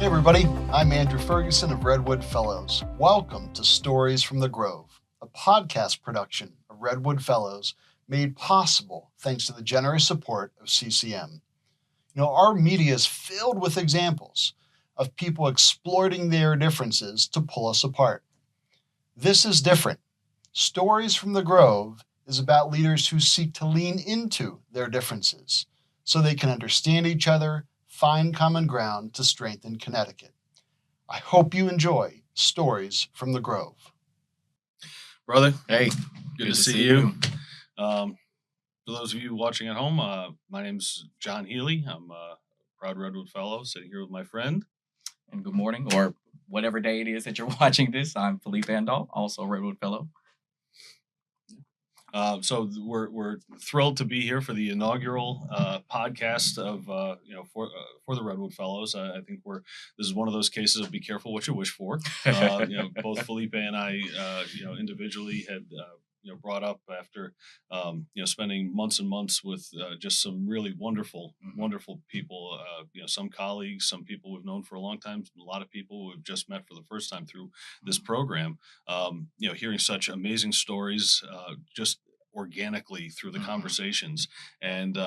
Hey everybody, I'm Andrew Ferguson of Redwood Fellows. Welcome to Stories from the Grove, a podcast production of Redwood Fellows made possible thanks to the generous support of CCM. Our media is filled with examples of people exploiting their differences to pull us apart. This is different. Stories from the Grove is about leaders who seek to lean into their differences so they can understand each other, find common ground to strengthen Connecticut. I hope you enjoy Stories from the Grove. Brother, hey, good to see you. For those of you watching at home, my name's John Healey. I'm a proud Redwood Fellow, sitting here with my friend. And good morning, or whatever day it is that you're watching this. I'm Philippe Andal, also a Redwood Fellow. So we're thrilled to be here for the inaugural podcast of for the Redwood Fellows. I think this is one of those cases of be careful what you wish for. Both Philippe and I individually had brought up after spending months and months with just some really wonderful people. Some colleagues, some people we've known for a long time, a lot of people we've just met for the first time through this program. Hearing such amazing stories, just organically through the conversations, and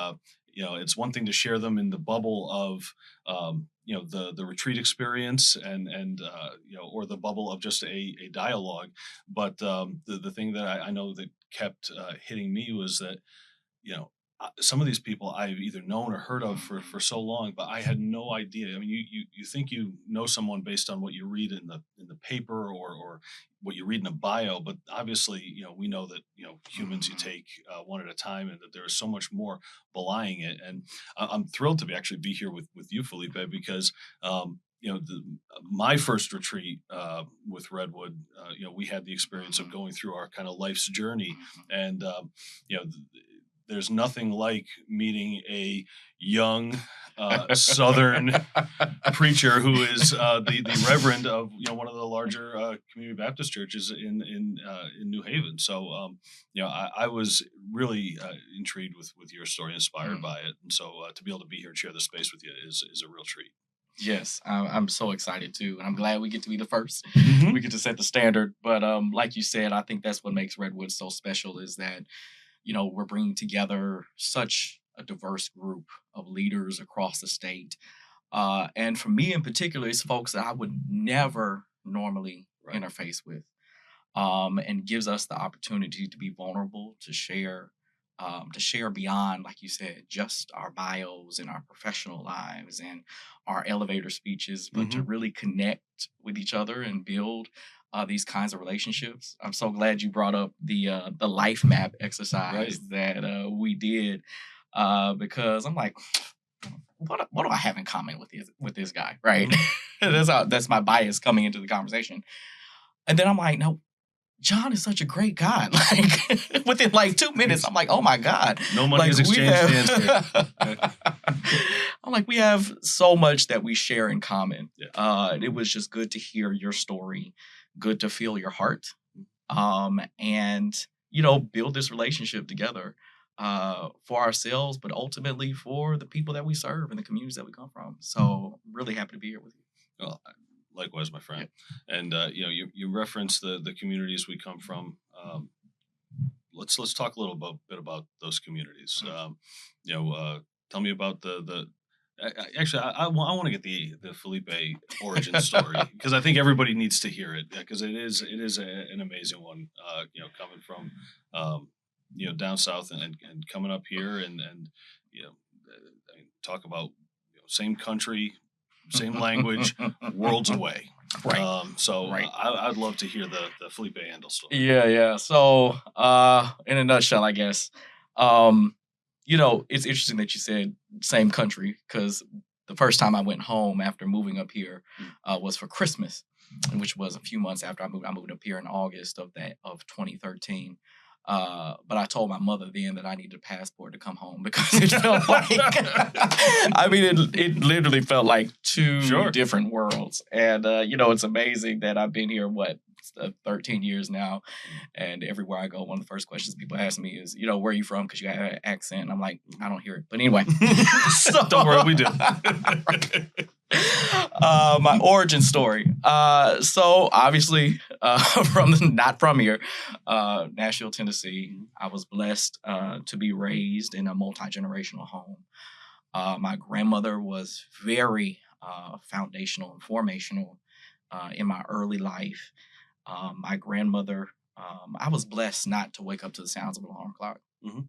it's one thing to share them in the bubble of the retreat experience and or the bubble of just a dialogue, but the thing that I know that kept hitting me was that some of these people I've either known or heard of for so long, but I had no idea. I mean, you think you know someone based on what you read in the paper or what you read in a bio, but obviously, we know that humans you take one at a time, and that there is so much more belying it. And I'm thrilled to actually be here with you, Felipe, because my first retreat with Redwood, we had the experience of going through our kind of life's journey, and there's nothing like meeting a young Southern preacher who is the reverend of one of the larger community Baptist churches in New Haven. So I was really intrigued with your story, inspired by it, and so to be able to be here and share the space with you is a real treat. Yes, I'm so excited too, and I'm glad we get to be the first. Mm-hmm. We get to set the standard, but like you said, I think that's what makes Redwood so special, is that we're bringing together such a diverse group of leaders across the state. And for me in particular, it's folks that I would never normally interface with, and gives us the opportunity to be vulnerable, to share beyond, like you said, just our bios and our professional lives and our elevator speeches, but to really connect with each other and build these kinds of relationships. I'm so glad you brought up the life map exercise that we did, because I'm like, what do I have in common with this guy, right? That's my bias coming into the conversation. And then I'm like, no, John is such a great guy. Like within 2 minutes, I'm like, oh my God. No money is exchanged hands here. I'm like, we have so much that we share in common. Yeah. It was just good to hear your story, good to feel your heart, and build this relationship together for ourselves, but ultimately for the people that we serve and the communities that we come from. So really happy to be here with you. Well, likewise, my friend. Yeah. And you referenced the communities we come from. Let's talk a little bit about those communities. Tell me about the. Actually, I want to get the Felipe origin story, because I think everybody needs to hear it, because it is an amazing one. Coming from down south and coming up here and talk about same country, same language, worlds away. Right. I'd love to hear the Felipe Andal story. Yeah. So in a nutshell, I guess, it's interesting that you said same country, because the first time I went home after moving up here was for Christmas, which was a few months after I moved. I moved up here in August of 2013. But I told my mother then that I needed a passport to come home, because it felt like, it literally felt like two different worlds. And, it's amazing that I've been here, 13 years now. And everywhere I go, one of the first questions people ask me is, where are you from? Because you got an accent. And I'm like, I don't hear it. But anyway. Don't worry, we do. My origin story. So obviously, not from here, Nashville, Tennessee. I was blessed to be raised in a multi-generational home. My grandmother was very foundational and formational in my early life. My grandmother, I was blessed not to wake up to the sounds of an alarm clock. Mm-hmm.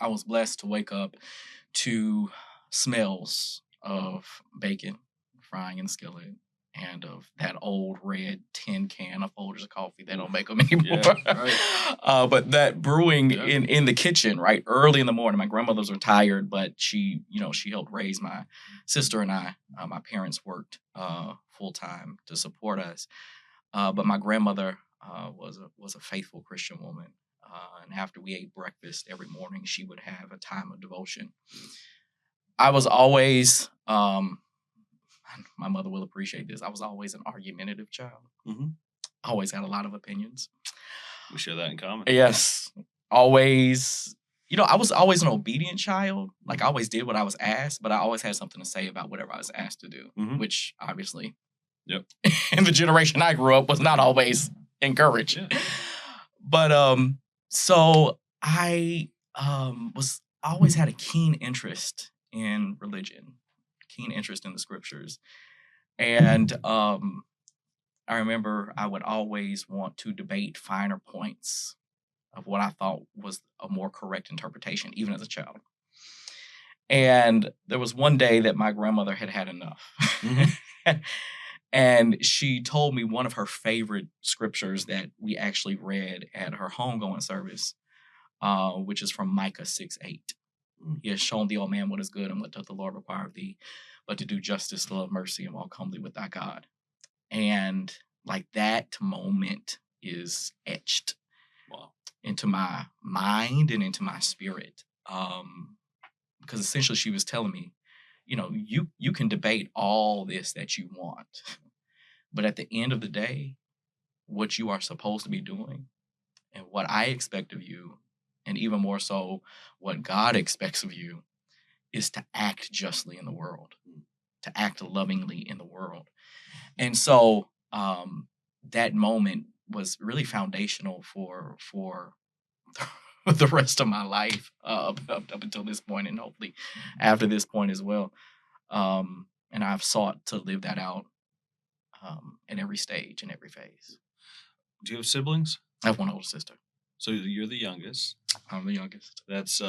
I was blessed to wake up to smells of bacon frying in the skillet and of that old red tin can of Folgers of coffee. They don't make them anymore. Yeah, right. But that brewing in the kitchen, right, early in the morning. My grandmother was retired, but she helped raise my sister and I. My parents worked full time to support us. But my grandmother was a faithful Christian woman. And after we ate breakfast every morning, she would have a time of devotion. I was always, my mother will appreciate this, I was always an argumentative child. Mm-hmm. Always had a lot of opinions. We share that in common. Yes. Always, I was always an obedient child. Like, I always did what I was asked, but I always had something to say about whatever I was asked to do, which obviously, in the generation I grew up, was not always encouraged. Yeah. But so I was always had a keen interest in religion, keen interest in the scriptures. And I remember I would always want to debate finer points of what I thought was a more correct interpretation, even as a child. And there was one day that my grandmother had enough. Mm-hmm. And she told me one of her favorite scriptures that we actually read at her homegoing service, which is from Micah 6:8. He has shown thee, O man, what is good, and what doth the Lord require of thee, but to do justice, to love mercy, and walk humbly with thy God. And like that moment is etched into my mind and into my spirit. Because essentially she was telling me, you can debate all this that you want, but at the end of the day, what you are supposed to be doing and what I expect of you, and even more so what God expects of you, is to act justly in the world, to act lovingly in the world. And so that moment was really foundational for the rest of my life up until this point, and hopefully after this point as well. And I've sought to live that out in every stage, in every phase. Do you have siblings? I have one older sister. So you're the youngest. I'm the youngest. That's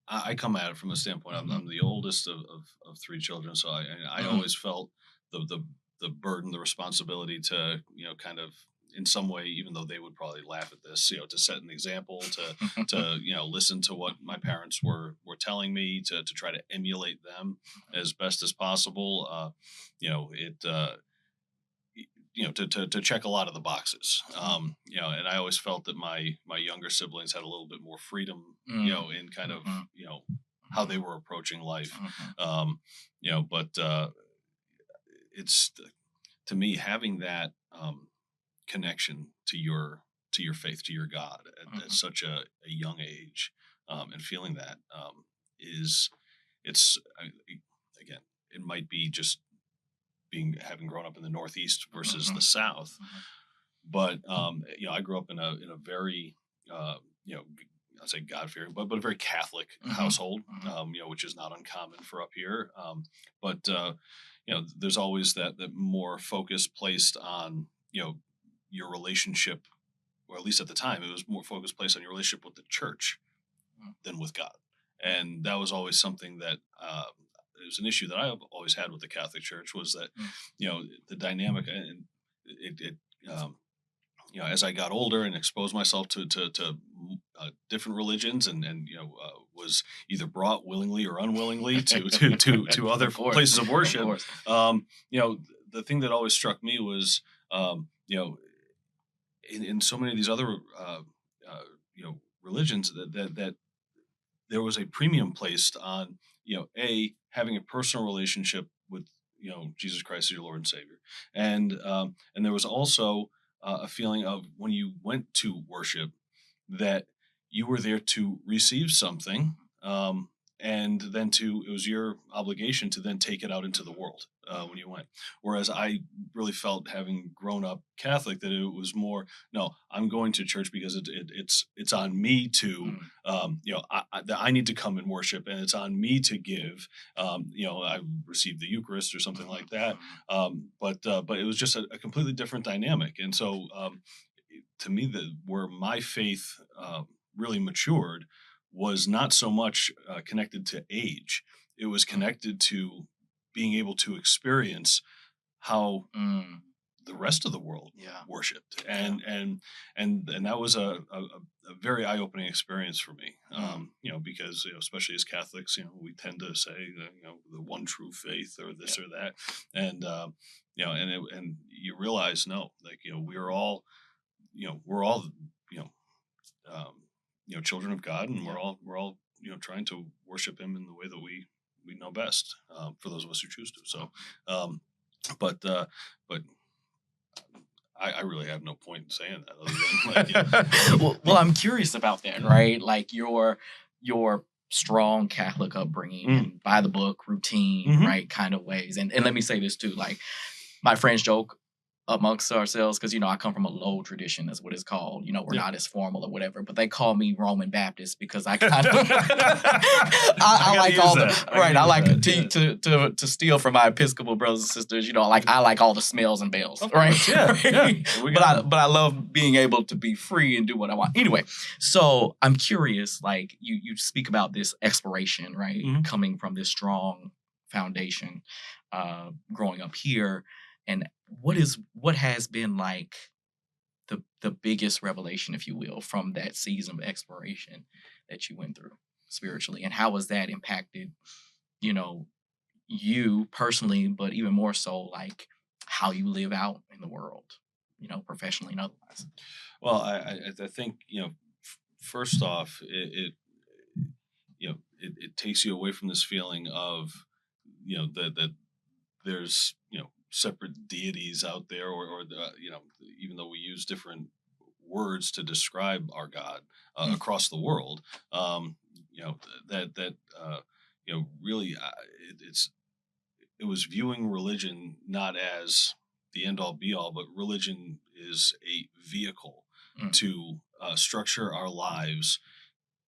I come at it from a standpoint. I'm the oldest of three children, so I always felt the burden, the responsibility to kind of in some way, even though they would probably laugh at this, to set an example, to listen to what my parents were telling me, to try to emulate them as best as possible. To check a lot of the boxes, and I always felt that my younger siblings had a little bit more freedom, in kind of, how they were approaching life. But it's to me, having that connection to your faith, to your God at such a young age, and feeling that again, it might be just having grown up in the Northeast versus the South, but I grew up in a very I'd say God-fearing, but a very Catholic household, which is not uncommon for up here. But there's always that more focus placed on your relationship, or at least at the time, it was more focus placed on your relationship with the church than with God, and that was always something that. It was an issue that I've always had with the Catholic Church, was that, the dynamic, and it as I got older and exposed myself to different religions, and was either brought willingly or unwillingly to other places of worship. The thing that always struck me was, in so many of these other religions, that there was a premium placed on having a personal relationship with Jesus Christ as your Lord and Savior, and there was also a feeling of, when you went to worship, that you were there to receive something, and then it was your obligation to then take it out into the world when you went. Whereas I really felt, having grown up Catholic, that it was more, no, I'm going to church because it's on me to, I need to come and worship, and it's on me to give. I received the Eucharist or something like that. But it was just a completely different dynamic. And so to me, where my faith really matured was not so much connected to age. It was connected to being able to experience how the rest of the world worshipped, and that was a very eye-opening experience for me. Because especially as Catholics, we tend to say the one true faith or this or that, and and you realize, no, like we're all children of God, and we're all trying to worship Him in the way that we know best, for those of us who choose to. So, but I really have no point in saying that, other than well, I'm curious about that, right? Like your strong Catholic upbringing, and by the book routine, right, kind of ways. And let me say this too, like my friends joke amongst ourselves, because I come from a low tradition, that's what it's called. We're not as formal or whatever, but they call me Roman Baptist because I kind of I like all the right. I like to steal from my Episcopal brothers and sisters. Like I like all the smells and bells, right? Yeah. But I love being able to be free and do what I want. Anyway, so I'm curious. Like you speak about this exploration, right? Coming from this strong foundation, growing up here. And what has been like the biggest revelation, if you will, from that season of exploration that you went through spiritually, and how has that impacted, you personally, but even more so, like how you live out in the world, professionally and otherwise? Well, I think first off, it takes you away from this feeling of that there's separate deities out there, or even though we use different words to describe our God across the world, really, it was viewing religion not as the end all be all, but religion is a vehicle to structure our lives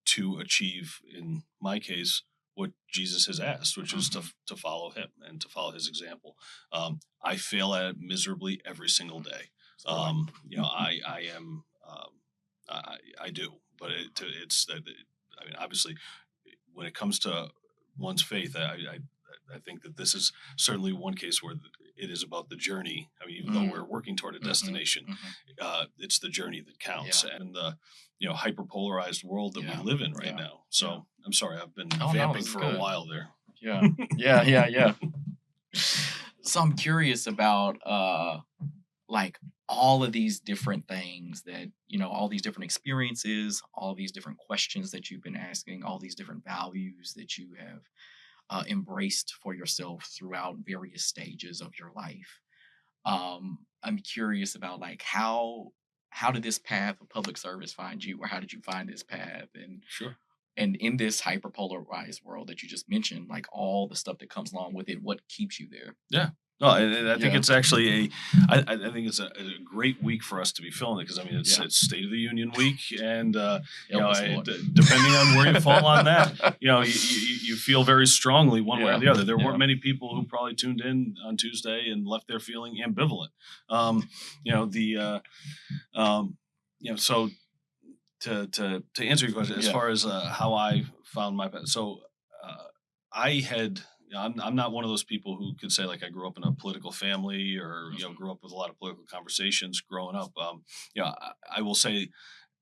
to achieve, in my case, what Jesus has asked, which is to follow Him and to follow His example. I fail at it miserably every single day. I am, I do, but it's that. I mean, obviously, when it comes to one's faith, I think that this is certainly one case where it is about the journey. I mean, even though we're working toward a destination, it's the journey that counts, and the hyper polarized world that we live in right now. So I'm sorry, I've been vamping for a while there. Yeah. So I'm curious about like all of these different things that all these different experiences, all these different questions that you've been asking, all these different values that you have embraced for yourself throughout various stages of your life. I'm curious about like how did this path of public service find you, or how did you find this path? And Sure. And in this hyperpolarized world that you just mentioned, like all the stuff that comes along with it, what keeps you there? Yeah. No, I think it's actually I think it's a great week for us to be filming it, because I mean it's State of the Union week, and depending on where you fall on that, you feel very strongly one way or the other. There weren't many people who probably tuned in on Tuesday and left there feeling ambivalent. So to answer your question, as far as how I found my path, so I had. I'm not one of those people who could say like I grew up in a political family, or grew up with a lot of political conversations growing up. I will say,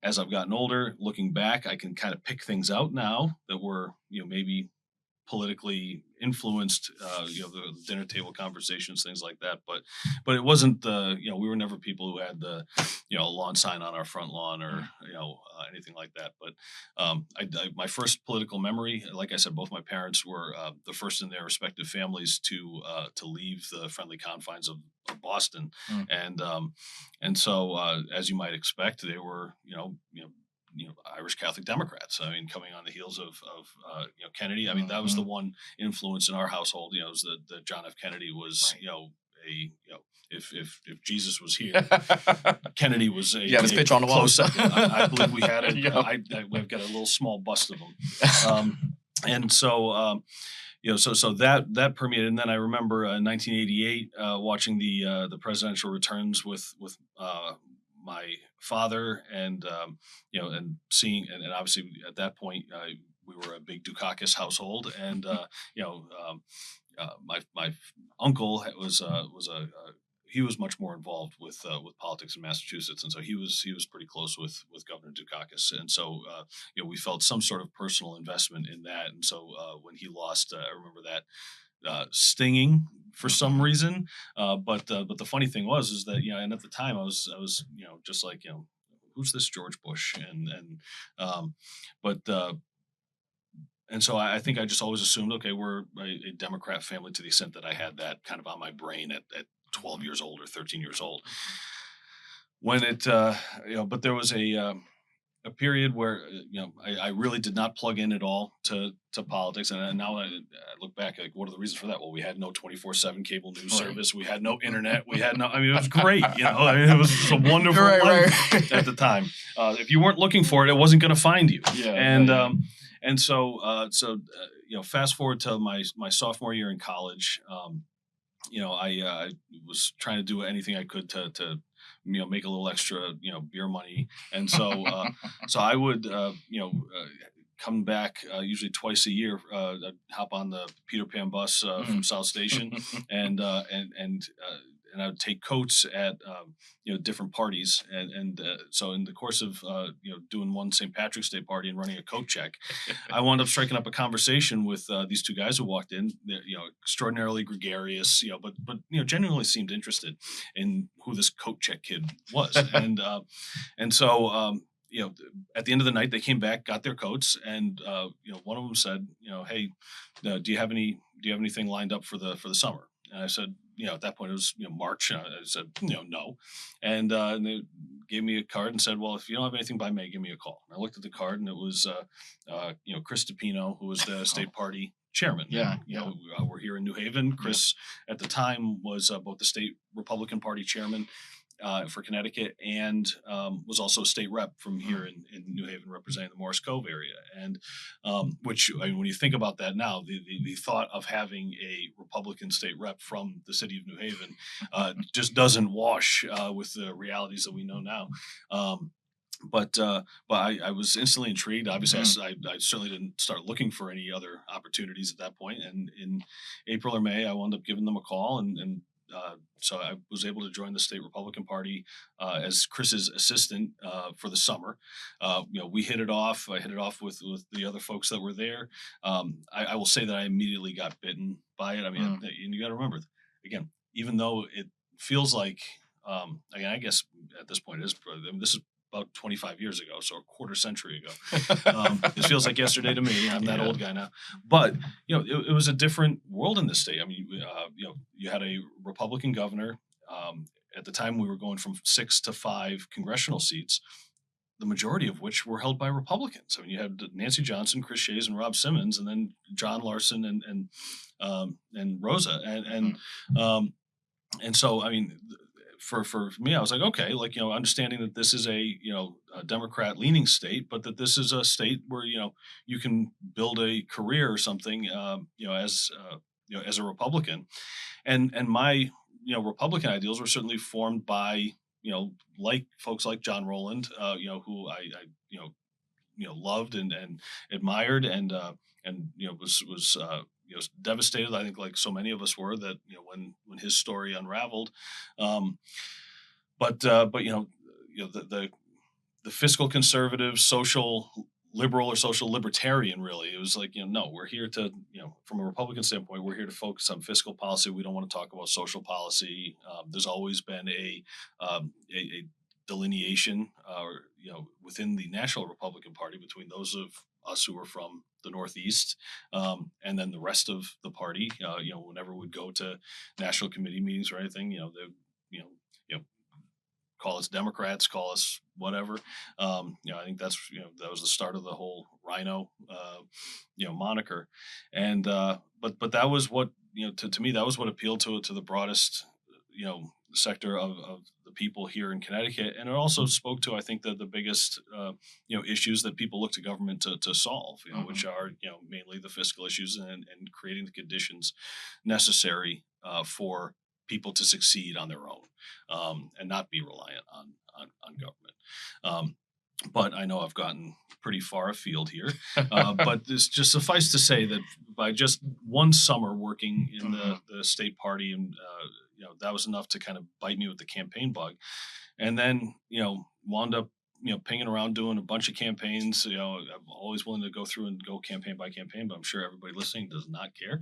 as I've gotten older, looking back, I can kind of pick things out now that were maybe politically influenced, the dinner table conversations, things like that. But it wasn't we were never people who had the lawn sign on our front lawn, or anything like that. But my first political memory, like I said, both my parents were the first in their respective families to leave the friendly confines of Boston, and so as you might expect, they were Irish Catholic Democrats. I mean, coming on the heels of Kennedy. I mean, that was the one influence in our household. Was that John F. Kennedy was if Jesus was here, Kennedy was a his picture on the wall. Close second. I believe we had it. We've got a little small bust of him, and so. So that permeated, and then I remember in 1988 watching the presidential returns with my father, and and seeing, and obviously at that point we were a big Dukakis household, and my uncle was he was much more involved with politics in Massachusetts, and so he was pretty close with Governor Dukakis, and so we felt some sort of personal investment in that, and so when he lost, I remember that stinging for some reason, but the funny thing is that and at the time I was just like who's this George Bush, and so I think I just always assumed, okay, we're a Democrat family, to the extent that I had that kind of on my brain at 12 years old or 13 years old. When it, but there was a period where I really did not plug in at all to politics, and now I look back, like, what are the reasons for that? Well, we had no 24/7 cable news service, we had no internet, we had no. I mean, it was great, I mean, it was just a wonderful life at the time. If you weren't looking for it, it wasn't going to find you. And so fast forward to my sophomore year in college. I was trying to do anything I could to make a little extra beer money, and so I would come back usually twice a year. I'd hop on the Peter Pan bus from South Station, and I would take coats at different parties, and so in the course of doing one St. Patrick's Day party and running a coat check, I wound up striking up a conversation with these two guys who walked in. They're, extraordinarily gregarious, but genuinely seemed interested in who this coat check kid was, and so. At the end of the night, they came back, got their coats, and one of them said, "Hey, do you have anything lined up for the summer?" And I said, at that point it was March. I said, no, and they gave me a card and said, "Well, if you don't have anything by May, give me a call." And I looked at the card, and it was Chris DePino, who was the state party chairman. We're here in New Haven. Chris at the time was both the state Republican Party chairman for Connecticut, and was also a state rep from here in New Haven, representing the Morris Cove area. And which, I mean, when you think about that now, the thought of having a Republican state rep from the city of New Haven just doesn't wash with the realities that we know now. But I was instantly intrigued. Obviously, I certainly didn't start looking for any other opportunities at that point. And in April or May, I wound up giving them a call, and so I was able to join the state Republican Party as Chris's assistant for the summer. We hit it off. I hit it off with the other folks that were there. I will say that I immediately got bitten by it. I mean, and you got to remember, again, even though it feels like, again, I guess at this point this is about 25 years ago, so a quarter century ago. This feels like yesterday to me. I'm that old guy now, but it was a different world in this state. I mean, you had a Republican governor. At the time, we were going from 6 to 5 congressional seats, the majority of which were held by Republicans. I mean, you had Nancy Johnson, Chris Shays, and Rob Simmons, and then John Larson and Rosa, and so I mean. For me, I was like, okay, understanding that this is a Democrat leaning state, but that this is a state where you can build a career or something, as a Republican, and my Republican ideals were certainly formed by like folks like John Rowland, who I loved and admired, and was devastated, I think, like so many of us were, that when his story unraveled. But the fiscal conservative, social liberal, or social libertarian, really, it was like, no, we're here to, from a Republican standpoint, we're here to focus on fiscal policy. We don't want to talk about social policy. There's always been a delineation, within the National Republican Party between those of us who were from the Northeast, and then the rest of the party. Whenever we'd go to national committee meetings or anything, they call us Democrats, call us whatever. I think that's that was the start of the whole Rhino moniker, and but that was what to me that was what appealed to the broadest sector of the people here in Connecticut, and it also spoke to, I think, the biggest issues that people look to government to solve, which are mainly the fiscal issues and creating the conditions necessary for people to succeed on their own, and not be reliant on government. But I know I've gotten pretty far afield here. But this just suffice to say that by just one summer working in the state party, and that was enough to kind of bite me with the campaign bug, and then wound up pinging around doing a bunch of campaigns. I'm always willing to go through and go campaign by campaign, but I'm sure everybody listening does not care.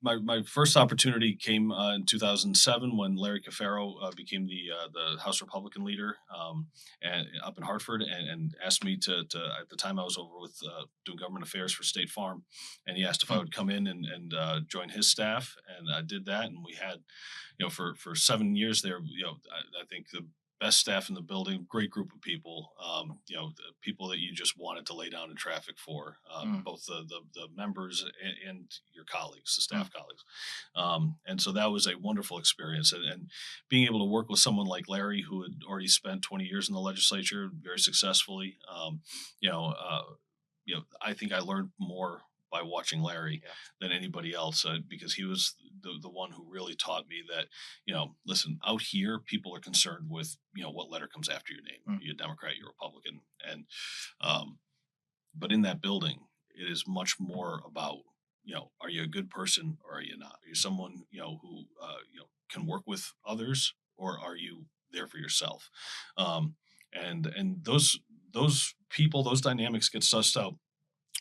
But my first opportunity came in 2007 when Larry Cafaro became the House Republican leader and up in Hartford, and asked me to at the time I was over with doing government affairs for State Farm, and he asked if I would come in and join his staff, and I did that, and we had for 7 years there, I think the best staff in the building, great group of people, the people that you just wanted to lay down in traffic for, both the members and your colleagues, the staff colleagues. And so that was a wonderful experience. And being able to work with someone like Larry, who had already spent 20 years in the legislature very successfully, I think I learned more by watching Larry than anybody else, because he was the one who really taught me that, listen, out here, people are concerned with, what letter comes after your name. You're a Democrat, you're a Republican. And, but in that building, it is much more about, are you a good person or are you not? Are you someone, who, can work with others, or are you there for yourself? And those people, those dynamics get sussed out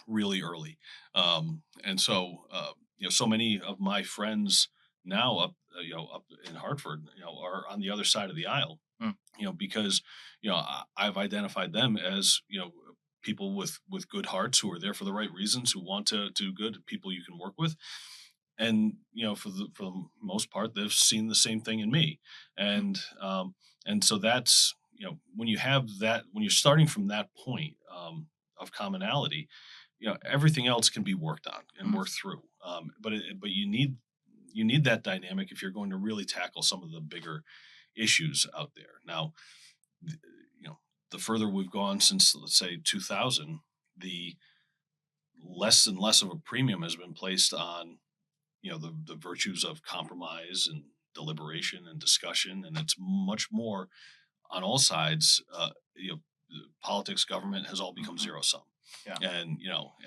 really early. And so, so many of my friends now up in Hartford, are on the other side of the aisle, because, I've identified them as, people with good hearts who are there for the right reasons, who want to do good, people you can work with. And, for the most part, they've seen the same thing in me. And so that's, when you have that, when you're starting from that point, of commonality, everything else can be worked on and worked through. But you need that dynamic if you're going to really tackle some of the bigger issues out there. Now, the further we've gone since, let's say, 2000, the less and less of a premium has been placed on, the virtues of compromise and deliberation and discussion, and it's much more on all sides. Politics, government has all become zero sum. Yeah. And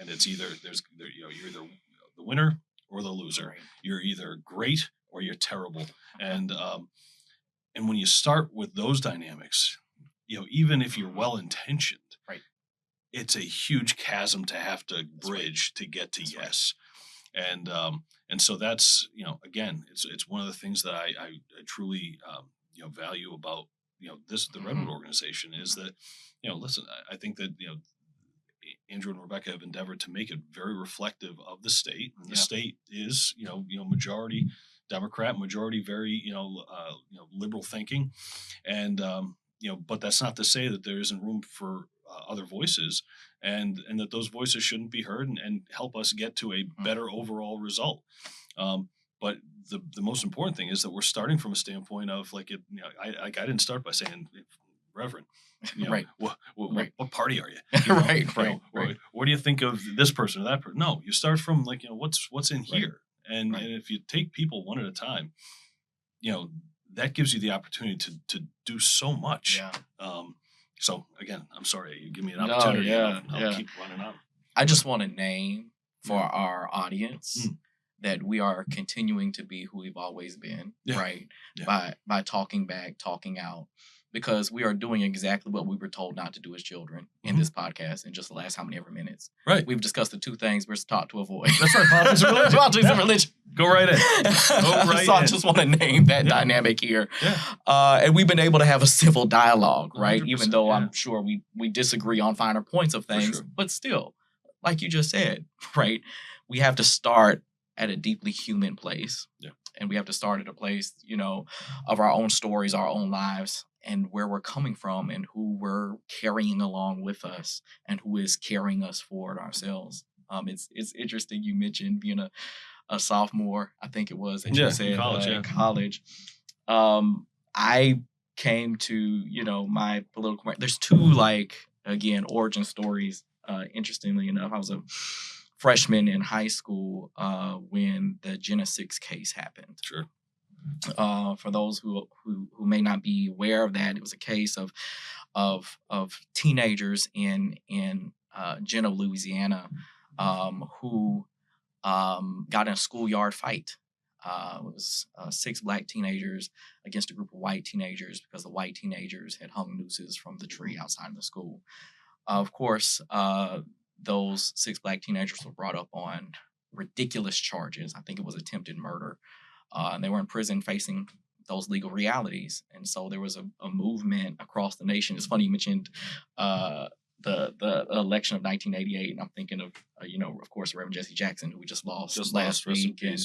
it's either you're either the winner or the loser. Right. You're either great or you're terrible. And when you start with those dynamics, even if you're well intentioned, right, it's a huge chasm to have to bridge to get to that's yes. Right. And so that's again, it's one of the things that I truly value about the Redwood organization is that listen, I think that Andrew and Rebecca have endeavored to make it very reflective of the state. And the state is, majority Democrat, majority very, liberal thinking, and but that's not to say that there isn't room for other voices, and that those voices shouldn't be heard and help us get to a better overall result. But the most important thing is that we're starting from a standpoint of I didn't start by saying, Reverend, right. What party are you? Right. What do you think of this person or that person? No, you start from what's in here, and if you take people one at a time, that gives you the opportunity to do so much. Yeah. So again, I'm sorry, you give me an opportunity. No, I'll keep running on. I just want to name for our audience that we are continuing to be who we've always been, right? Yeah. By talking back, talking out. Because we are doing exactly what we were told not to do as children in this podcast in just the last how many ever minutes. Right. We've discussed the two things we're taught to avoid. That's right. Politics and religion. Politics and religion. Go right in. So I just want to name that dynamic here. Yeah. And we've been able to have a civil dialogue, right? Even though I'm sure we disagree on finer points of things, but still, like you just said, right? We have to start at a deeply human place. Yeah. and we have to start at a place, of our own stories, our own lives, and where we're coming from, and who we're carrying along with us, and who is carrying us forward ourselves. It's interesting you mentioned being a sophomore, I think it was that you said in college. I came to my political. There's two again origin stories. Interestingly enough, I was a freshman in high school when the Jena 6 case happened. Sure. For those who may not be aware of that, it was a case of teenagers in Jena, Louisiana, who got in a schoolyard fight. It was 6 black teenagers against a group of white teenagers because the white teenagers had hung nooses from the tree outside of the school. Of course, those 6 black teenagers were brought up on ridiculous charges. I think it was attempted murder. And they were in prison facing those legal realities. And so there was a movement across the nation. It's funny you mentioned the election of 1988, and I'm thinking of of course, Reverend Jesse Jackson, who we just lost last week, and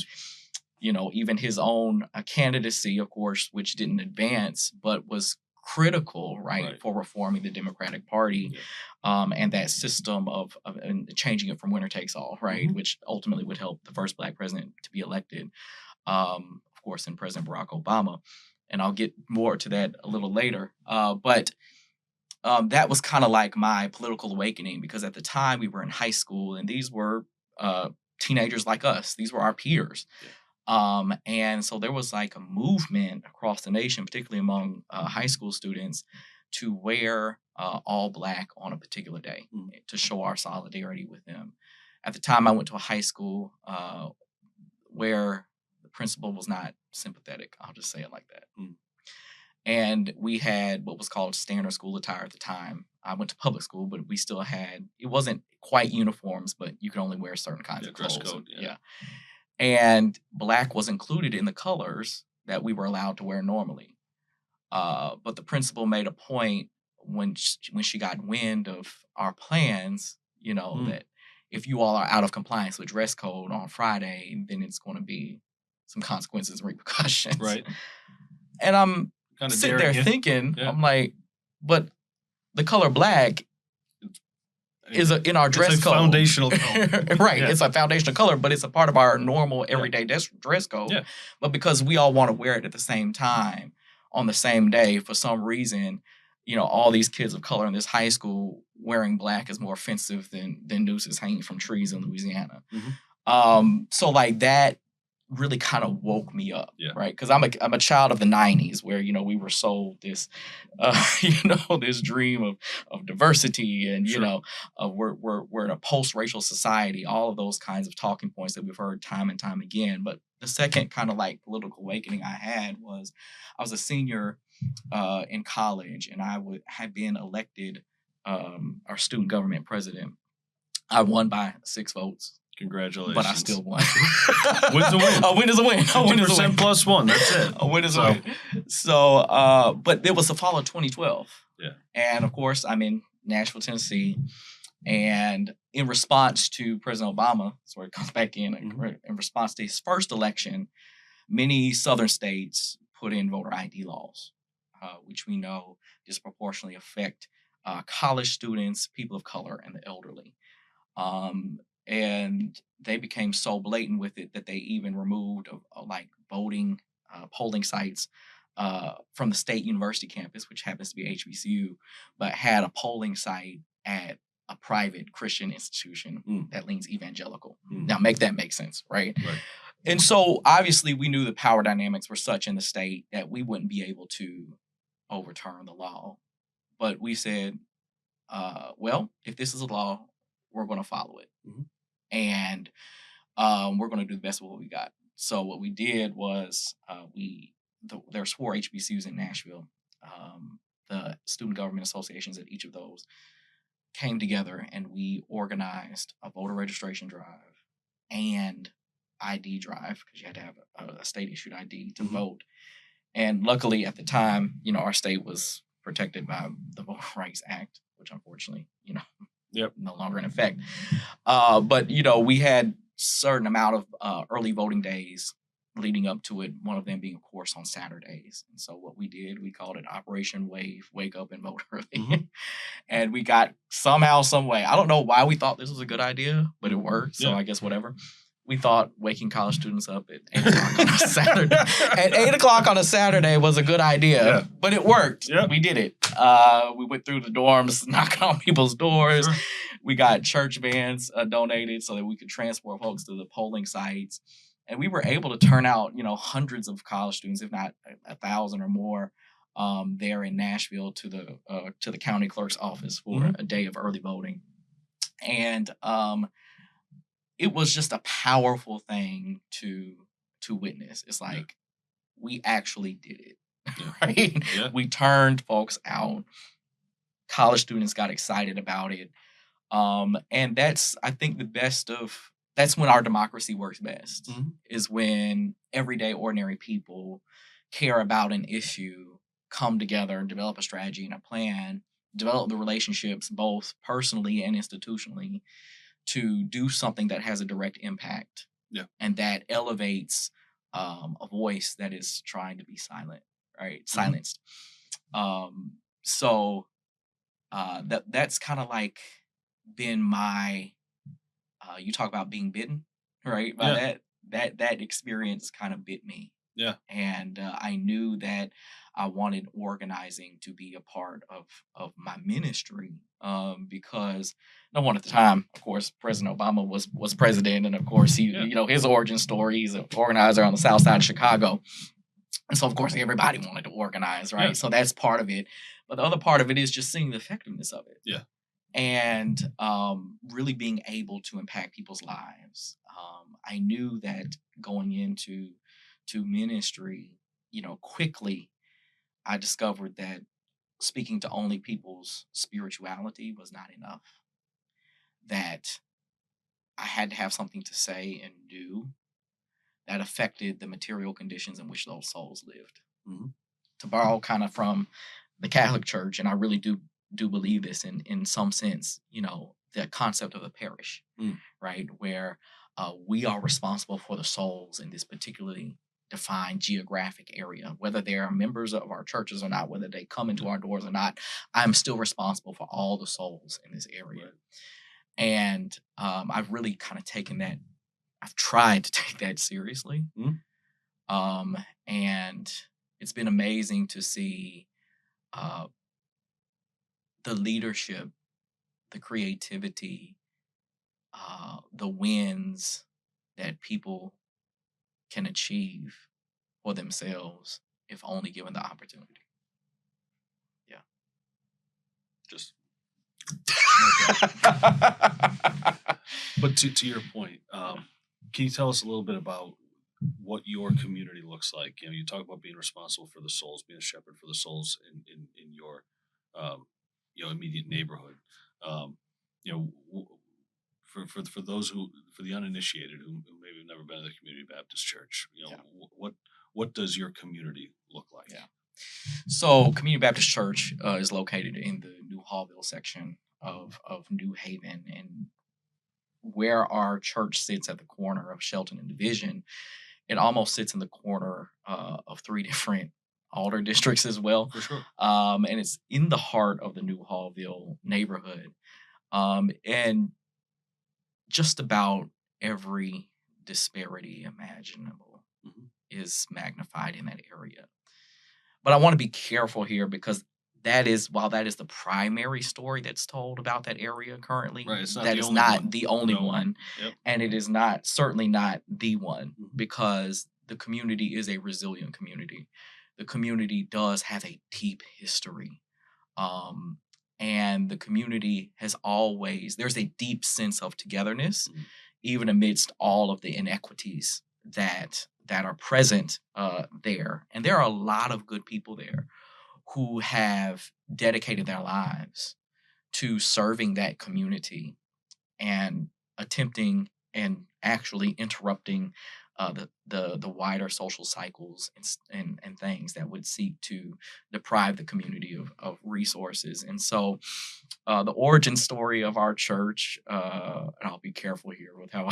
even his own candidacy, of course, which didn't advance, but was critical, right, for reforming the Democratic Party, and that system of and changing it from winner takes all, right, which ultimately would help the first black president to be elected, of course, in President Barack Obama. And I'll get more to that a little later. But that was kind of like my political awakening, because at the time we were in high school, and these were teenagers like us. These were our peers. And so there was like a movement across the nation, particularly among high school students, to wear all black on a particular day to show our solidarity with them. At the time, I went to a high school where the principal was not sympathetic. I'll just say it like that. And we had what was called standard school attire at the time. I went to public school, but we still had, it wasn't quite uniforms, but you could only wear certain kinds of clothes. Dress code, yeah. And black was included in the colors that we were allowed to wear normally. But the principal made a point when she got wind of our plans, that if you all are out of compliance with dress code on Friday, then it's going to be some consequences and repercussions. Right. And I'm sitting there thinking, I'm like, but the color black is in our dress code. Foundational color. Right. It's a foundational color, but it's a part of our normal everyday dress code. Yeah. But because we all want to wear it at the same time on the same day, for some reason, all these kids of color in this high school wearing black is more offensive than nooses hanging from trees in Louisiana. So like that really kind of woke me up, right? Because I'm a child of the 90s, where we were sold this this dream of diversity, and we're in a post-racial society, all of those kinds of talking points that we've heard time and time again. But the second kind of like political awakening I had was I was a senior in college, and I had been elected our student government president. I won by 6 votes. Congratulations. But I still won. Win's a win. A win is a win. 50% plus 1. That's it. A win is a win. So, but there was the fall of 2012. Yeah. And of course, I'm in Nashville, Tennessee. And in response to President Obama, that's where it comes back in response to his first election, many southern states put in voter ID laws, which we know disproportionately affect college students, people of color, and the elderly. And they became so blatant with it that they even removed voting polling sites from the state university campus, which happens to be HBCU, but had a polling site at a private Christian institution that leans evangelical. Now, make sense, right? And so obviously we knew the power dynamics were such in the state that we wouldn't be able to overturn the law. But we said, well, if this is a law, we're going to follow it. And we're going to do the best of what we got. So what we did was there's 4 HBCUs in Nashville. The student government associations at each of those came together, and we organized a voter registration drive and ID drive, because you had to have a state-issued ID to vote. And luckily at the time, our state was protected by the Voting Rights Act, which unfortunately, no longer in effect. But we had certain amount of early voting days leading up to it, one of them being, of course, on Saturdays. And so what we did, we called it Operation Wave, Wake Up and Vote Early. Mhm. And we got somehow, some way, I don't know why we thought this was a good idea, but it worked. So Yeah. I guess whatever. We thought waking college students up at 8 o'clock on a Saturday. At 8 o'clock on a Saturday was a good idea, Yeah. but it worked. Yeah. We did it. We went through the dorms, knocking on people's doors. Sure. We got church vans donated so that we could transport folks to the polling sites. And we were able to turn out, hundreds of college students, if not 1,000 or more, there in Nashville to the county clerk's office for Mhm. a day of early voting. And it was just a powerful thing to witness. It's like we actually did it, Yeah. right? Yeah. We turned folks out. College students got excited about it. And that's, I think, that's when our democracy works best, Mhm. is when everyday ordinary people care about an issue, come together, develop a strategy and a plan, develop the relationships both personally and institutionally to do something that has a direct impact. Yeah. And that elevates a voice that is trying to be silent, right? Mhm. Silenced. So that's kind of like been my you talk about being bitten, right? By Yeah. that experience kind of bit me. Yeah. And I knew that I wanted organizing to be a part of my ministry, because no one at the time, of course, President Obama was president, and of course he, Yeah. his origin story, he's an organizer on the South Side of Chicago, and so of course everybody wanted to organize, right? Yeah. So that's part of it, but the other part of it is just seeing the effectiveness of it. Yeah. And really being able to impact people's lives. I knew that going into ministry, quickly, I discovered that speaking to only people's spirituality was not enough. That I had to have something to say and do that affected the material conditions in which those souls lived. Mhm. To borrow kind of from the Catholic Church, and I really do believe this in some sense, the concept of the parish, right, where we are responsible for the souls in this particularly defined geographic area, whether they are members of our churches or not, whether they come into our doors or not. I'm still responsible for all the souls in this area. Right. And I've really kind of taken that. I've tried to take that seriously. And it's been amazing to see the leadership, the creativity, the wins that people can achieve for themselves if only given the opportunity. Yeah. Just. But to your point, can you tell us a little bit about what your community looks like? You talk about being responsible for the souls, being a shepherd for the souls in your immediate neighborhood. For those for the uninitiated who maybe have never been to the Community Baptist Church, what does your community look like? Yeah. So Community Baptist Church is located in the New Hallville section of New Haven, and where our church sits at the corner of Shelton and Division, it almost sits in the corner of 3 different alder districts as well. For sure. And it's in the heart of the New Hallville neighborhood. And just about every disparity imaginable is magnified in that area. But I want to be careful here because while that is the primary story that's told about that area currently, right, it's not that the is only not one. the only No. one. Yep. And it is certainly not the one, because the community is a resilient community. The community does have a deep history. And the community there's a deep sense of togetherness, even amidst all of the inequities that are present there. And there are a lot of good people there who have dedicated their lives to serving that community and attempting and actually interrupting the wider social cycles and things that would seek to deprive the community of resources. And so the origin story of our church, and I'll be careful here with how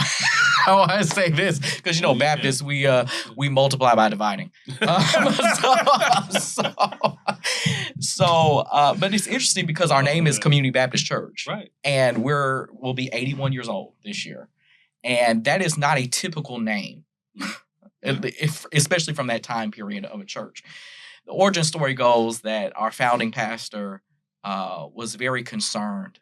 how I say this, because Well, you can. Baptists, we multiply by dividing. So, but it's interesting because our name is yeah. Community Baptist Church, Right. and we'll be 81 years old this year, and that is not a typical name, especially from that time period of a church. The origin story goes that our founding pastor was very concerned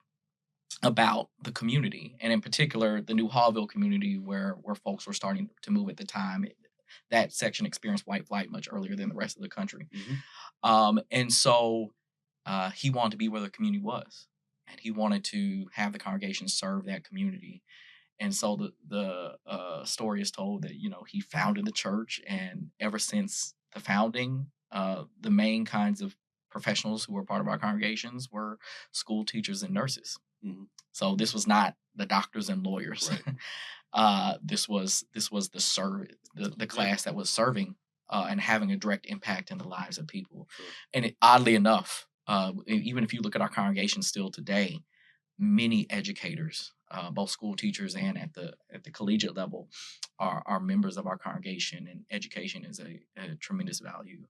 about the community, and in particular, the New Hallville community where folks were starting to move at the time. That section experienced white flight much earlier than the rest of the country. And so he wanted to be where the community was, and he wanted to have the congregation serve that community. And so the story is told that he founded the church, and ever since the founding, the main kinds of professionals who were part of our congregations were school teachers and nurses. So this was not the doctors and lawyers. Right. This was the class that was serving and having a direct impact in the lives of people. Sure. And oddly enough, even if you look at our congregation still today, many educators, both school teachers and at the collegiate level, are members of our congregation, and education is a tremendous value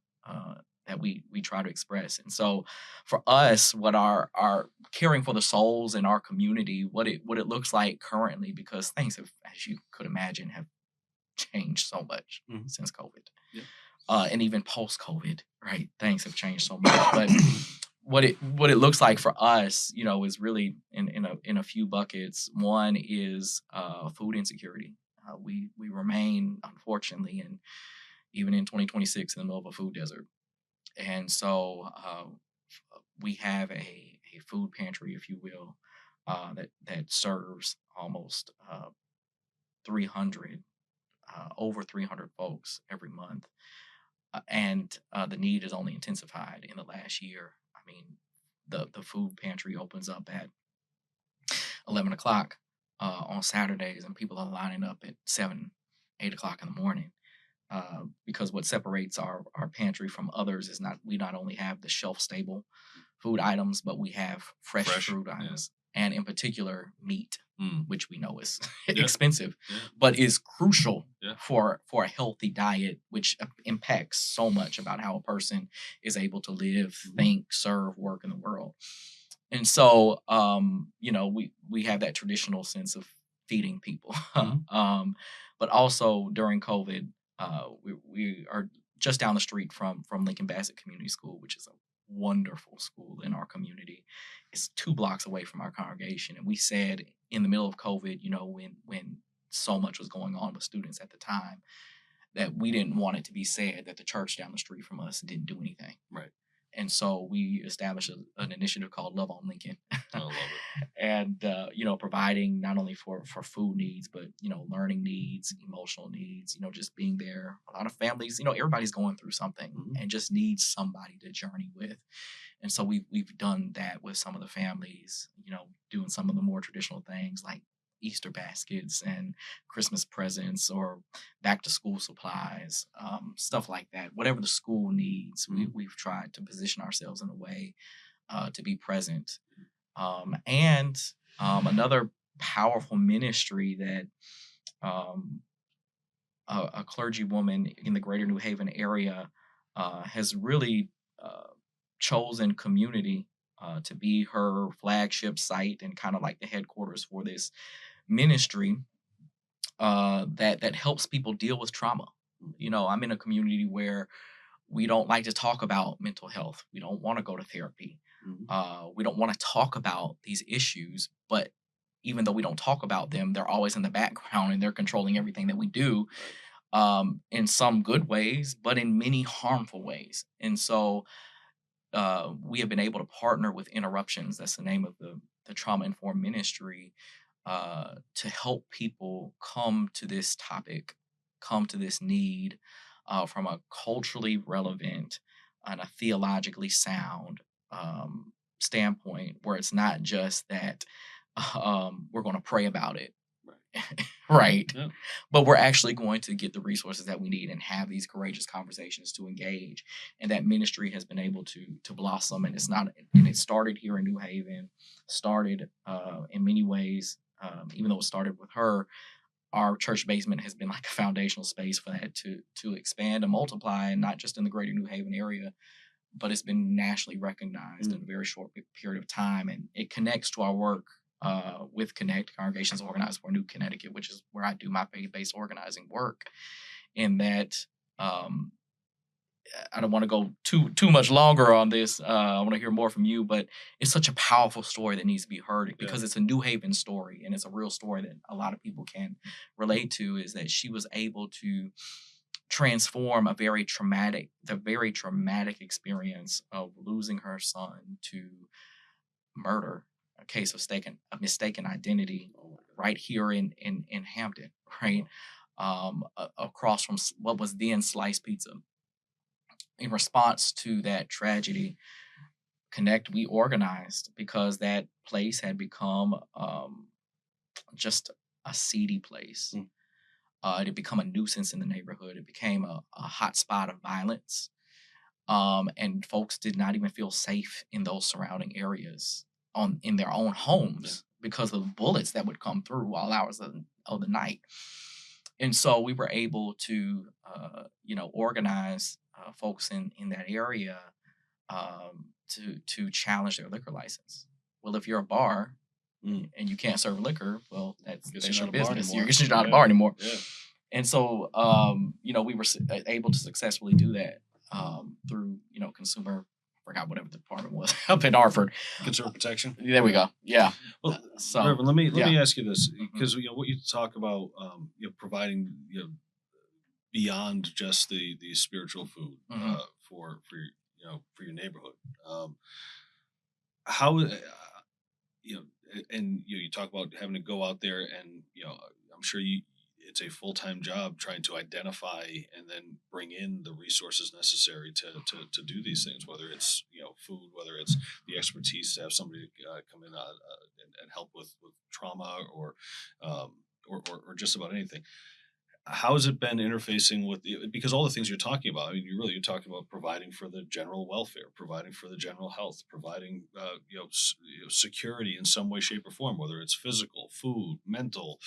that we try to express. And so, for us, what our caring for the souls in our community, what it looks like currently, because things have, as you could imagine, have changed so much since COVID, and even post COVID, right? Things have changed so much, but what it looks like for us, is really in a few buckets. One is food insecurity. We remain, unfortunately, and even in 2026, in the middle of a food desert. And so we have a food pantry, if you will, that serves almost 300, over 300 folks every month. And the need has only intensified in the last year. I mean, the food pantry opens up at 11 o'clock on Saturdays, and people are lining up at 7, 8 o'clock in the morning. Because what separates our pantry from others is we not only have the shelf stable food items, but we have fresh food items, and in particular meat, which we know is expensive, but is crucial for a healthy diet, which impacts so much about how a person is able to live, think, serve, work in the world. And so, we have that traditional sense of feeding people, but also during COVID, we are just down the street from Lincoln Bassett Community School, which is a wonderful school in our community. It's 2 blocks away from our congregation, and we said in the middle of COVID, when so much was going on with students at the time, that we didn't want it to be said that the church down the street from us didn't do anything. Right. And so we established an initiative called Love on Lincoln. I love it. And, providing not only for food needs, but, learning needs, emotional needs, just being there. A lot of families, everybody's going through something and just needs somebody to journey with. And so we've done that with some of the families, doing some of the more traditional things like Easter baskets and Christmas presents or back to school supplies, stuff like that. Whatever the school needs, we've tried to position ourselves in a way to be present. And another powerful ministry that a clergy woman in the greater New Haven area has really chosen community to be her flagship site and kind of like the headquarters for this ministry that helps people deal with trauma. I'm in a community where we don't like to talk about mental health. We don't want to go to therapy. We don't want to talk about these issues, but even though we don't talk about them, they're always in the background and they're controlling everything that we do, in some good ways, but in many harmful ways. And so we have been able to partner with Interruptions. That's the name of the trauma-informed ministry, to help people come to this topic, come to this need from a culturally relevant and a theologically sound standpoint, where it's not just that we're going to pray about it, right? Yeah. But we're actually going to get the resources that we need and have these courageous conversations to engage. And that ministry has been able to blossom. And it started here in New Haven, started in many ways, even though it started with her. Our church basement has been like a foundational space for that to expand and multiply, and not just in the greater New Haven area, but it's been nationally recognized in a very short period of time. And it connects to our work with Connect, Congregations Organized for New Connecticut, which is where I do my faith-based organizing work. In that, um, I don't want to go too much longer on this. I want to hear more from you, but it's such a powerful story that needs to be heard because it's a New Haven story, and it's a real story that a lot of people can relate to. Is that she was able to transform the very traumatic experience of losing her son to murder, a case of mistaken identity, right here in Hampton, right, across from what was then Slice Pizza. In response to that tragedy, Connect, we organized because that place had become just a seedy place. It had become a nuisance in the neighborhood. It became a hot spot of violence. And folks did not even feel safe in those surrounding areas in their own homes because of the bullets that would come through all hours of the night. And so we were able to, organize folks in that area to challenge their liquor license. Well, if you're a bar and you can't serve liquor, well, that's your business. You're not a bar anymore. Yeah. And so, we were able to successfully do that through, consumer, I forgot whatever the department was up in Hartford. Consumer protection. There we go. Yeah. Well, so Reverend, let me ask you this, because what you talk about, providing beyond just the spiritual food for your neighborhood. How and you talk about having to go out there, and I'm sure it's a full-time job trying to identify and then bring in the resources necessary to do these things, whether it's food, whether it's the expertise to have somebody come in and help with trauma or just about anything. How has it been interfacing with because all the things you're talking about, I mean, you're talking about providing for the general welfare, providing for the general health, providing security in some way, shape, or form, whether it's physical, food, mental,